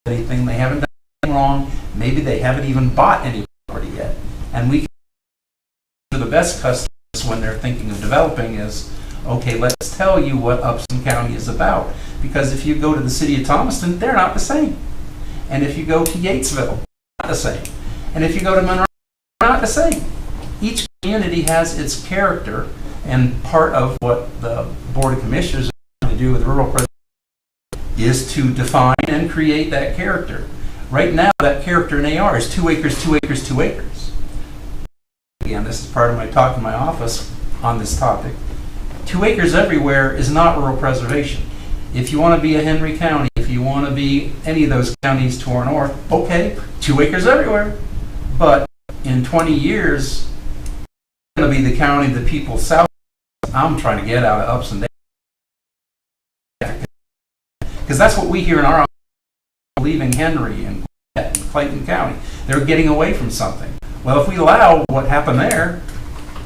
anything, they haven't done anything wrong, maybe they haven't even bought any property yet. And we, the best customers when they're thinking of developing is, okay, let's tell you what Upson County is about. Because if you go to the city of Thomaston, they're not the same. And if you go to Yatesville, not the same. And if you go to Monroe, they're not the same. Each community has its character, and part of what the Board of Commissioners are trying to do with rural preservation is to define and create that character. Right now, that character in AR is 2 acres, 2 acres, 2 acres. Again, this is part of my talk in my office on this topic. 2 acres everywhere is not rural preservation. If you want to be a Henry County, if you want to be any of those counties to our north, okay, 2 acres everywhere. But in 20 years, it's going to be the county the people south. I'm trying to get out of Upson. Because that's what we hear in our office, leaving Henry and Clayton County. They're getting away from something. Well, if we allow what happened there,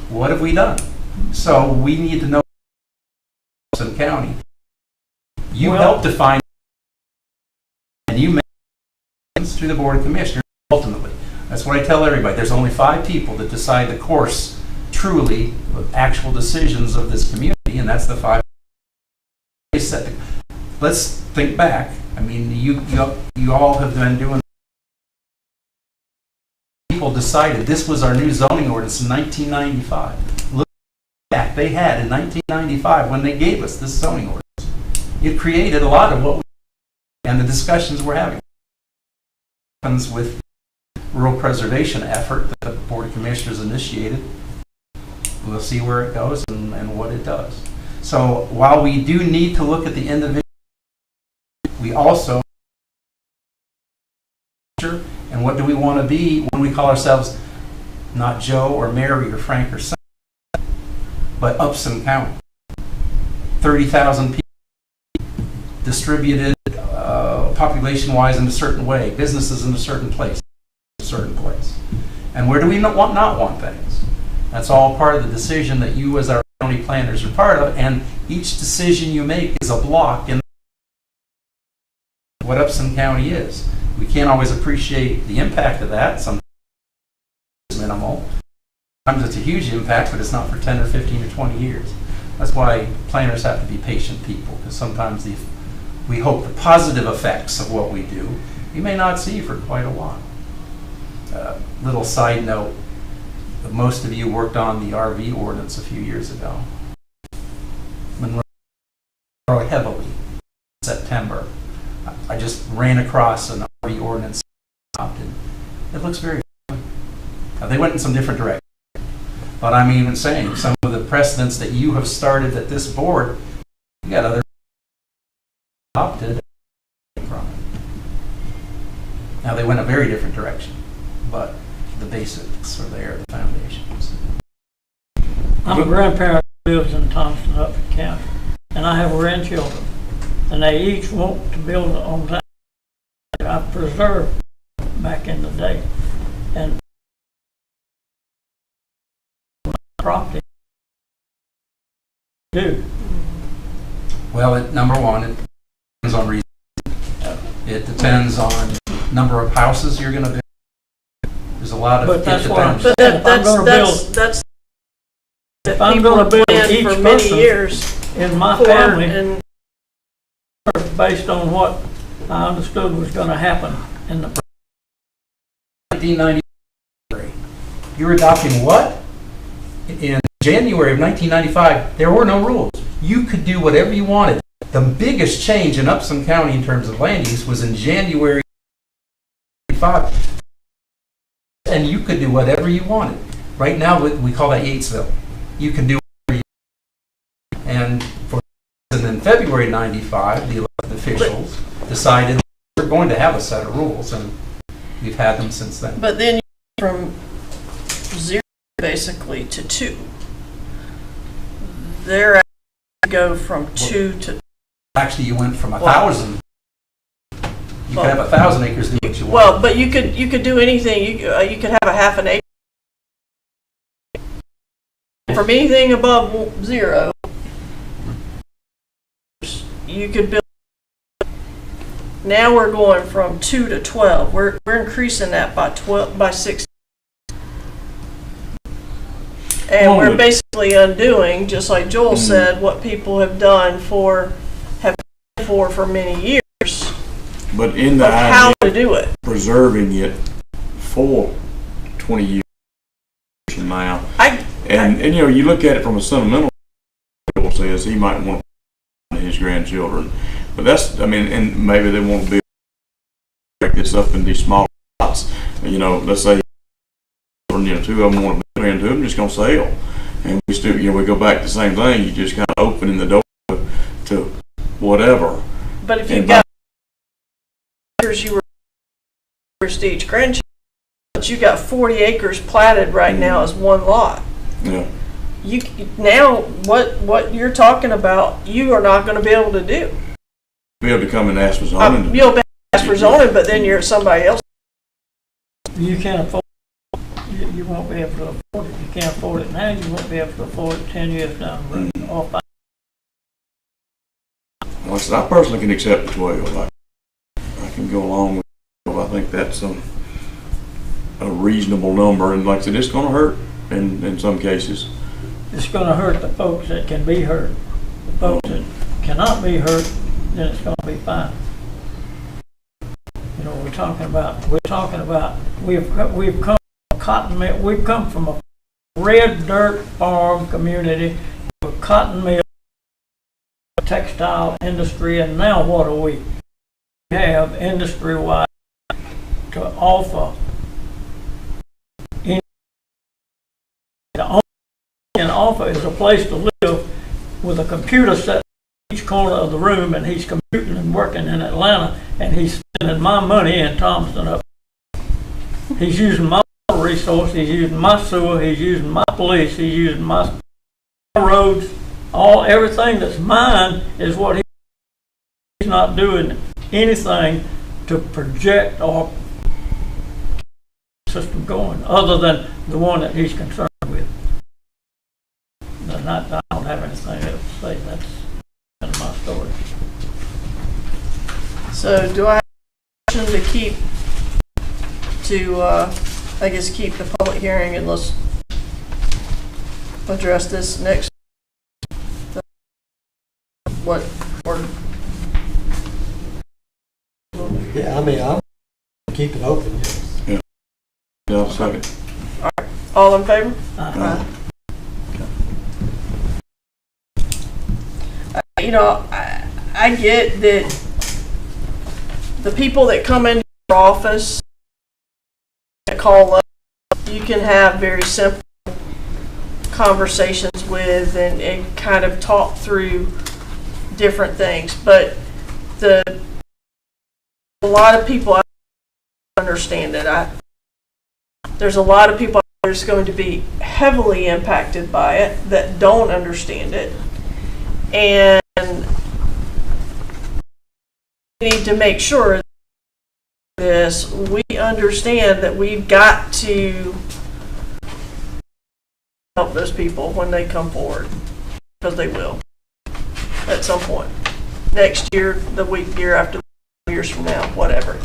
what have we done? So we need to know Upson County. You help define, and you make through the Board of Commissioners ultimately. That's what I tell everybody. There's only 5 people that decide the course, truly, the actual decisions of this community, and that's the 5. Let's think back. I mean, you all have been doing. People decided this was our new zoning ordinance in 1995. Look back, they had in 1995 when they gave us this zoning ordinance. It created a lot of what we and the discussions we're having. Happens with rural preservation effort that the Board of Commissioners initiated. We'll see where it goes and what it does. So while we do need to look at the individual also, and what do we want to be when we call ourselves not Joe or Mary or Frank or Sam, but Upson County? 30,000 people distributed population-wise in a certain way, businesses in a certain place. And where do we not want things? That's all part of the decision that you as our county planners are part of, and each decision you make is a block in what Upson County is. We can't always appreciate the impact of that. Sometimes it's minimal. Sometimes it's a huge impact, but it's not for 10 or 15 or 20 years. That's why planners have to be patient people, because sometimes we hope the positive effects of what we do, you may not see for quite a while. Little side note, most of you worked on the RV ordinance a few years ago. Monroe heavily in September. I just ran across an RV ordinance adopted. It looks very good. They went in some different directions. But I'm even saying some of the precedents that you have started at this board, you got other adopted from it. Now they went a very different direction, but the basics are there, the foundations. I'm a grandparent who lives in Thompson, Upton County, and I have grandchildren, and they each want to build on that I preserved back in the day. And property do. Well, number one, it depends on reason. It depends on number of houses you're going to build. There's a lot of But that's what I'm depends. saying. If I'm gonna build, That's if I'm people gonna have build planned each for many person years in my for, family, and based on what I understood was gonna happen in the 1993. You're adopting what? In January of 1995, there were no rules. You could do whatever you wanted. The biggest change in Upson County in terms of land use was in January 1995. And you could do whatever you wanted. Right now, we call that Yatesville. You can do whatever you want. And in February 95, the elected officials decided we're going to have a set of rules, and we've had them since then. but then from 0 basically to 2. They're go from 2 to Actually, you went from 1,000. You could have 1,000 acres, do what you want. well, but you could do anything. You could have a half an acre. From anything above 0, you could build. Now we're going from 2 to 12. We're increasing that by 6. And Well, we're basically undoing, just like Joel said, what people have done for many years But in the of how idea to do it. of preserving it for 20 years from now, and you know, you look at it from a sentimental says he might want to his grandchildren, but that's, I mean, and maybe they want to break this up in these small lots. You know, let's say, you know, 2 of them want to build here and 2 of them just going to sell, and we still, you know, we go back to the same thing. You just kind of opening the door to whatever. But if you've got acres you were to each grandchild, but you got 40 acres platted right now as one lot. Yeah. You now what you're talking about, you are not going to be able to do. Be able to come and ask for zoning. You'll be asked for zoning, but then you're somebody else. you can't afford, you won't be able to afford it. You can't afford it now, you won't be able to afford it 10 years down the road. Or 5. Well, I said, I personally can accept the 12. I can go along with 12. I think that's a reasonable number, and like I said, it's going to hurt in some cases. It's gonna hurt the folks that can be hurt. The folks that cannot be hurt, then it's gonna be fine. You know, we're talking about, we've come from cotton mill, we've come from a red dirt farm community to a cotton mill, textile industry, and now what do we have industry-wide to offer? The only thing we can offer is a place to live with a computer set each corner of the room, and he's commuting and working in Atlanta, and he's spending my money in Thomaston up. He's using my resources, he's using my sewer, he's using my police, he's using my roads, everything that's mine is what he's not doing anything to project or keep the system going, other than the one that he's concerned with. And I don't have anything else to say. That's kind of my story. So do I have a motion to keep the public hearing, and let's address this next, what, or, Yeah, I mean, I'll keep it open, yes. Yeah, I'll second. all in favor? You know, I get that the people that come into your office that call up, you can have very simple conversations with and kind of talk through different things. But a lot of people understand it. There's a lot of people that's going to be heavily impacted by it that don't understand it. And we need to make sure this, we understand that we've got to help those people when they come forward, because they will at some point. Next year, the year after, years from now, whatever.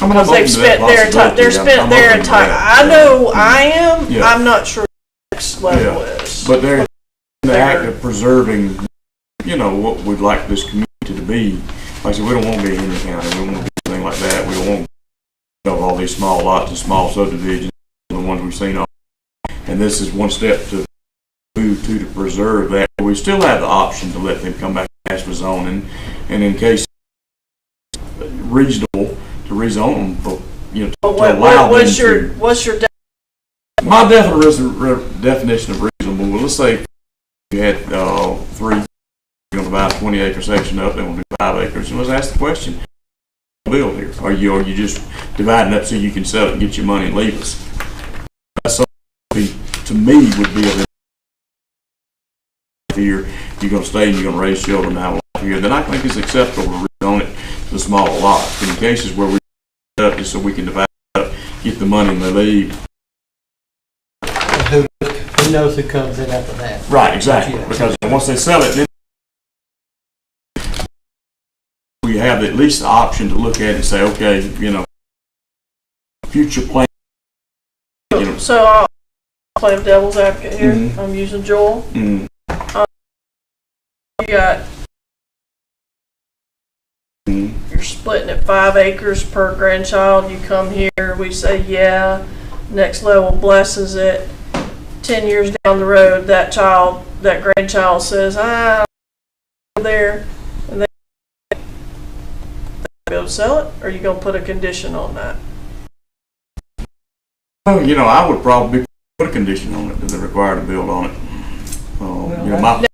Because they've spent their entire, I know I am, Yeah. I'm not sure the next level is. But they're in the act of preserving, you know, what we'd like this community to be. Like I said, we don't want to be in the county, we don't want to be anything like that. We don't want, you know, all these small lots and small subdivisions, the ones we've seen on. And this is one step to move to preserve that. We still have the option to let them come back and ask for zoning, and in case reasonable, to rezone them, for, you know, to allow them to. What's your My definition of reasonable, well, let's say you had three, you're going to divide a 20-acre section up, then we'll do 5 acres, and let's ask the question, build here? Are you just dividing up so you can sell it and get your money and leave us? That's something to me would be a here, you're going to stay and you're going to raise children and have a life here, then I think it's acceptable to rezone it to smaller lots. In cases where we up just so we can divide up, get the money and they leave. Who knows who comes in after that? Right, exactly. Because once they sell it, then we have at least the option to look at it and say, okay, you know, future plan. You know, So I'll play the devil's advocate here. Mhm. I'm using Joel. mm, You got, mm, you're splitting it 5 acres per grandchild. You come here, we say, yeah, next level blesses it. 10 years down the road, that grandchild says, I'm there, and they be able to sell it, or are you going to put a condition on that? well, you know, I would probably put a condition on it that they're required to build on it. You know, my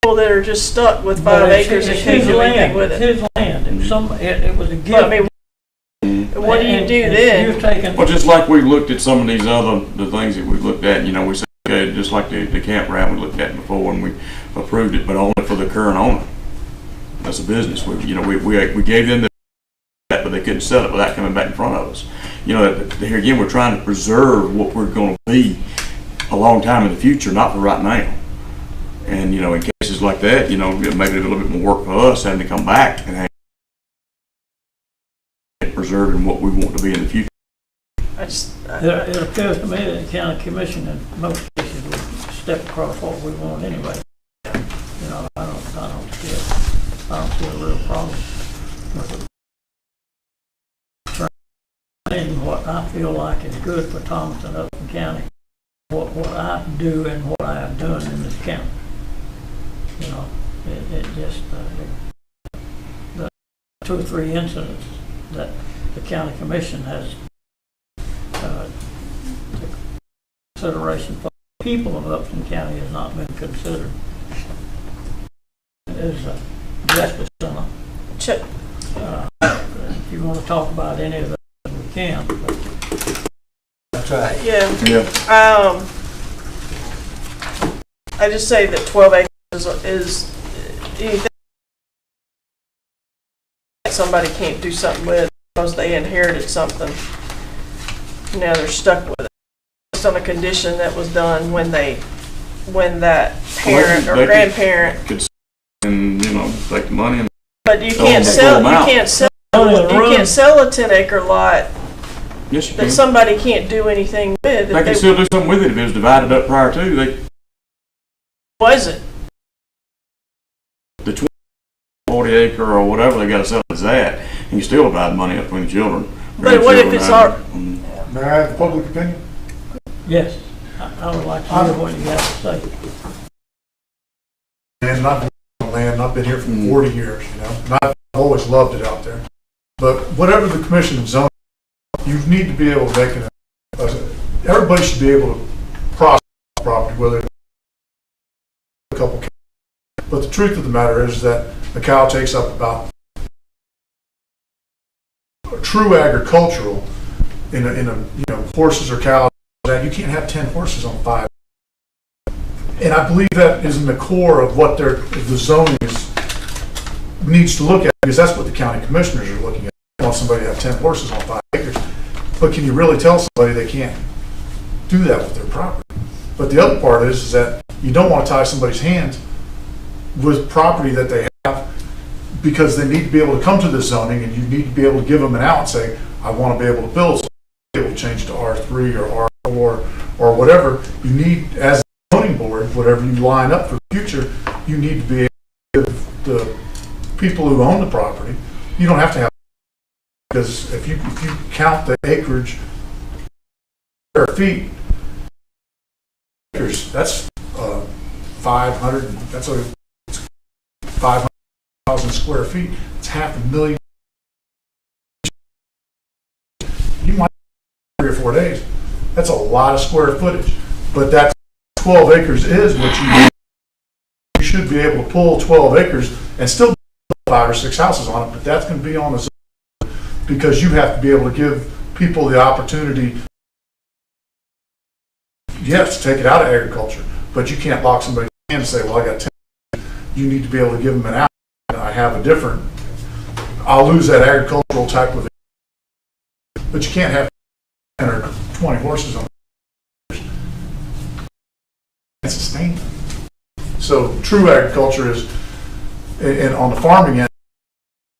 People that are just stuck with 5 But it's- acres and it's can't his do anything land. with It's it. his land. It was a gift. But I mean, what do you And- do and then? You've taken, well, just like we looked at some of these the things that we looked at, you know, we said, okay, just like the campground we looked at before and we approved it, but only for the current owner. That's a business. We gave them that, but they couldn't sell it without coming back in front of us. You know, here again, we're trying to preserve what we're going to be a long time in the future, not for right now. And, you know, in cases like that, you know, maybe a little bit more work for us having to come back and preserving what we want to be in the future. it appears to me that the county commission in most cases would step across what we want anyway. You know, I don't see a real problem with it. Saying what I feel like is good for Thomaston, Upton County, what I do and what I have done in this county. You know, it just, the 2 or 3 incidents that the county commission has consideration for people of Upton County has not been considered. is Justice Center. Check. If you want to talk about any of it, we can. But That's right. Yeah. Yeah. I just say that 12 acres is anything somebody can't do something with because they inherited something. Now they're stuck with it. Just on a condition that was done when that parent or They could- grandparent. And, take the money and. But you Don't can't pull sell, them out. you can't sell a 10-acre lot Yes, you that can. somebody can't do anything with. They can still do something with it if it was divided up prior to. Was it? The 40 acre or whatever they gotta sell is that, and you still divide the money up between the children. But what if it's our, May I have the public opinion? yes, I would like to hear what you have to say. And I've been on land, I've been here for 40 years, and I've always loved it out there. But whatever the commission of zoning, you need to be able to make everybody should be able to process property, whether it's a couple. But the truth of the matter is that a cow takes up about true agricultural in a horses or cows, that you can't have 10 horses on 5. And I believe that is in the core of what the zoning needs to look at, because that's what the county commissioners are looking at. They want somebody to have 10 horses on 5 acres. But can you really tell somebody they can't do that with their property? But the other part is that you don't want to tie somebody's hands with property that they have, because they need to be able to come to this zoning, and you need to be able to give them an out and say, I want to be able to build, so be able to change to R3 or R4 or whatever. You need, as a zoning board, whatever you line up for the future, you need to be able to give the people who own the property, you don't have to have, because if you count the acreage square feet, acres, that's 500, that's a 500,000 square feet. It's 500,000. You might 3 or 4 days. That's a lot of square footage. But that 12 acres is what you should be able to pull 12 acres and still build 5 or 6 houses on it. But that's going to be on the zone, because you have to be able to give people the opportunity. Yes, take it out of agriculture, but you can't lock somebody in and say, well, I got 10. You need to be able to give them an out. I have a different, I'll lose that agricultural type of, but you can't have 10 or 20 horses on it. It's sustainable. So true agriculture is, and on the farming end,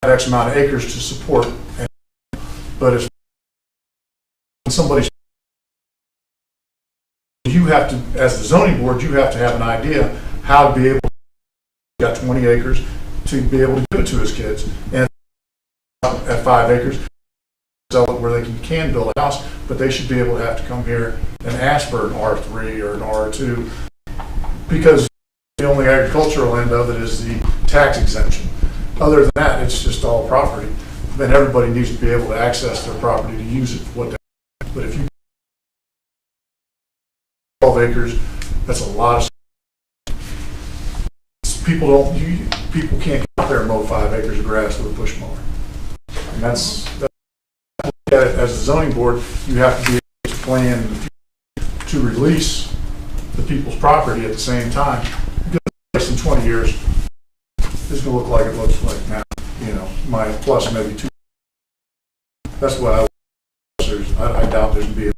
X amount of acres to support. But if somebody's, you have to, as the zoning board, you have to have an idea how to be able to, got 20 acres, to be able to give it to his kids. And at 5 acres, sell it where they can build a house, but they should be able to have to come here and ask for an R3 or an R2, because the only agricultural end of it is the tax exemption. Other than that, it's just all property. Then everybody needs to be able to access their property to use it for what they, but if you 12 acres, that's a lot of. People can't get out there and mow 5 acres of grass with a push mower. And that's as a zoning board, you have to be able to plan to release the people's property at the same time. Because in 20 years, it's going to look like it looks like now. My plus maybe 2. That's what I doubt there's going to be an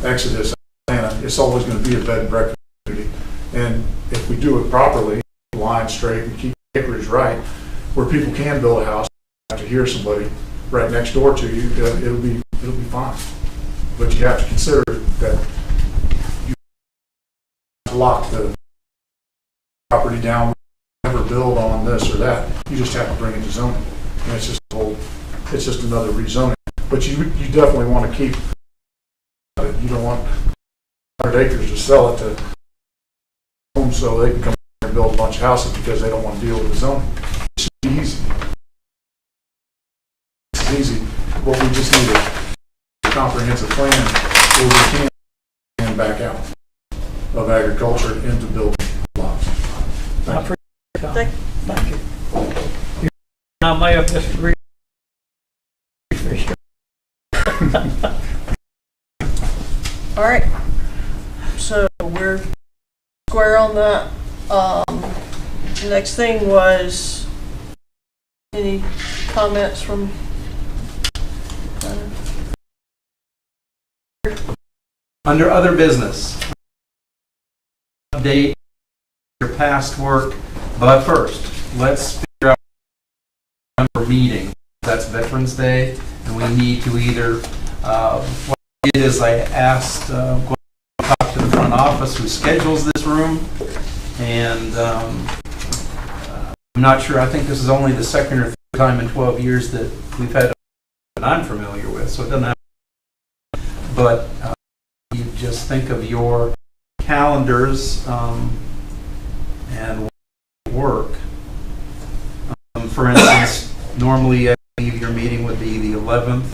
exodus. It's always going to be a bed and breakfast community. And if we do it properly, line straight and keep acreage right, where people can build a house, you have to hear somebody right next door to you, it'll be fine. But you have to consider that you lock the property down, never build on this or that. You just have to bring it to zoning. And it's just another rezoning. But you definitely want to keep it. You don't want 100 acres to sell it to homes so they can come and build a bunch of houses because they don't want to deal with the zoning. It's easy. It's easy. But we just need a comprehensive plan where we can back out of agriculture into building lots. I appreciate the Thank you. I may have disagreed. For sure. All right. So we're square on that. The next thing was, any comments from? Under other business, update your past work, but first, let's figure out our meeting. That's Veterans Day, and we need to either, what I did is I asked, go talk to the front office who schedules this room, and I'm not sure, I think this is only the second or third time in 12 years that we've had that I'm familiar with, so it doesn't have, but you just think of your calendars and work. For instance, normally I believe your meeting would be the 11th.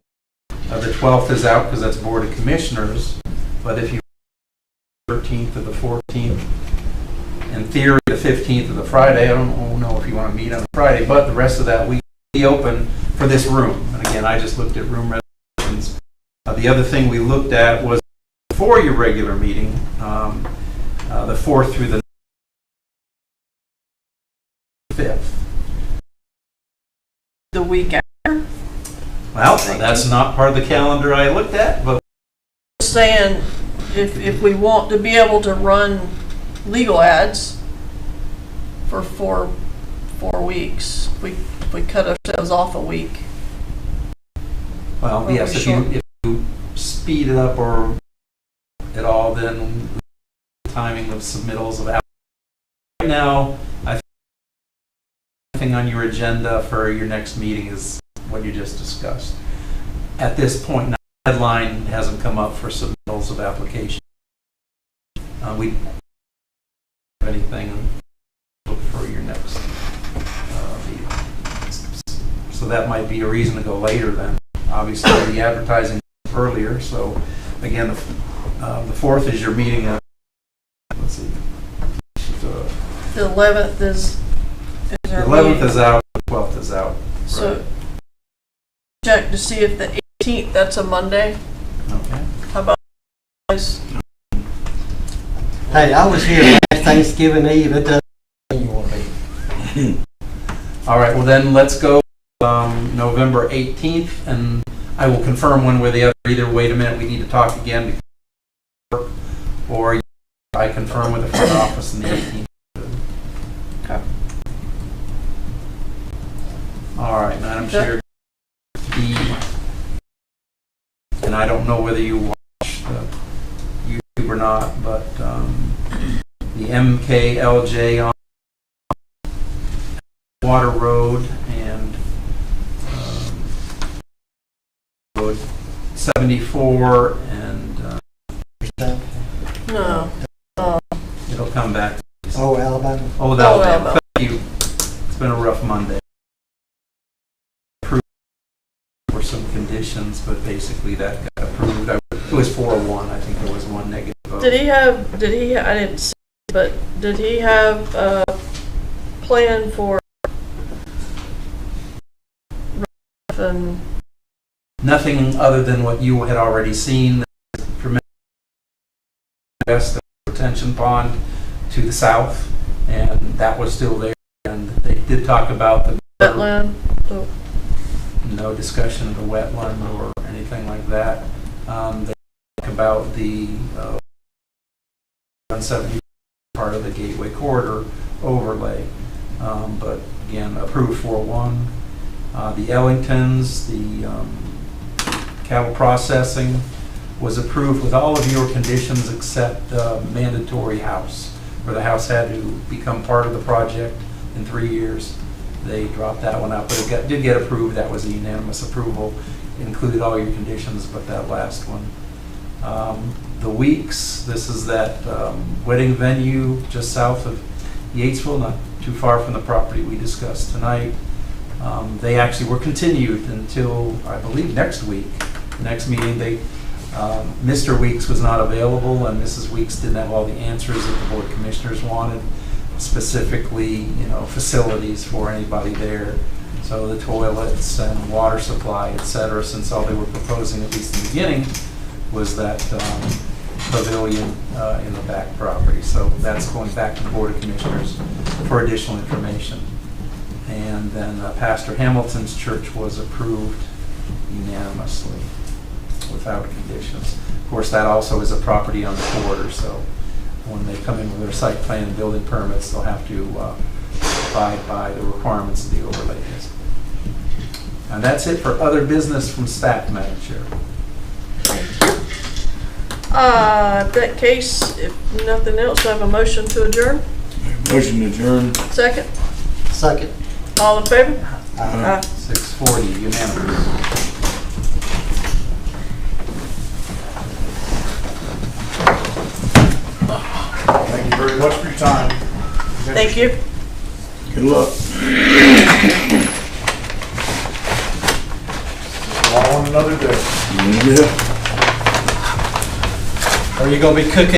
The 12th is out because that's Board of Commissioners, but if you 13th or the 14th, in theory the 15th of the Friday, I don't know if you want to meet on a Friday, but the rest of that week will be open for this room. And again, I just looked at room reservations. The other thing we looked at was for your regular meeting, the 4th through the 5th. The week after? Well, that's not part of the calendar I looked at, but Saying, if we want to be able to run legal ads for four weeks, we cut ourselves off a week. well, Or yes, if you speed it up or at all, then the timing of submittals of applications. Right now, I think the thing on your agenda for your next meeting is what you just discussed. At this point, now, the deadline hasn't come up for submittals of applications. We don't have anything for your next meeting. So that might be a reason to go later then. Obviously, the advertising earlier, so again, the 4th is your meeting. Let's see. The 11th is The our 11th meeting. is out, the 12th is out. So check to see if the 18th, that's a Monday. Okay. How about guys? Hey, I was here last Thanksgiving Eve, it doesn't mean you want to be. All right, well then, let's go November 18th, and I will confirm one way or the other. Either wait a minute, we need to talk again, or I confirm with the front office on the 18th. Okay. All right, Madam Chair. And I don't know whether you watch YouTube or not, but the MKLJ on Water Road and Road 74, and No. it'll come back. Oh, Alabama. Oh, that'll Oh, Alabama. thank you. It's been a rough Monday. Approved for some conditions, but basically that got approved. It was 4-1. I think there was one negative vote. Did he, I didn't see, but did he have a plan for and Nothing other than what you had already seen. West retention pond to the south, and that was still there. And they did talk about the wetland? no discussion of the wetland or anything like that. They talk about the 170 part of the Gateway Corridor overlay, but again, approved 4-1. The Ellingtons, the cattle processing was approved with all of your conditions except mandatory house, where the house had to become part of the project in 3 years. They dropped that one out, but it did get approved. That was a unanimous approval. It included all your conditions, but that last one. The Weeks, this is that wedding venue just south of Yatesville, not too far from the property we discussed tonight. They actually were continued until, I believe, next week. Next meeting, Mr. Weeks was not available, and Mrs. Weeks didn't have all the answers that the Board of Commissioners wanted. specifically, facilities for anybody there. So the toilets and water supply, et cetera, since all they were proposing, at least in the beginning, was that pavilion in the back property. So that's going back to the Board of Commissioners for additional information. And then Pastor Hamilton's church was approved unanimously without conditions. Of course, that also is a property on the border, so when they come in with their site plan and building permits, they'll have to abide by the requirements of the overlay district. And that's it for other business from staff, Madam Chair. In that case, if nothing else, I have a motion to adjourn. Motion to adjourn. Second, Second. all in favor? Aye. 6:40, unanimous. Thank you very much for your time. Thank you. Good luck. All on another day. Yeah. Are you gonna be cooking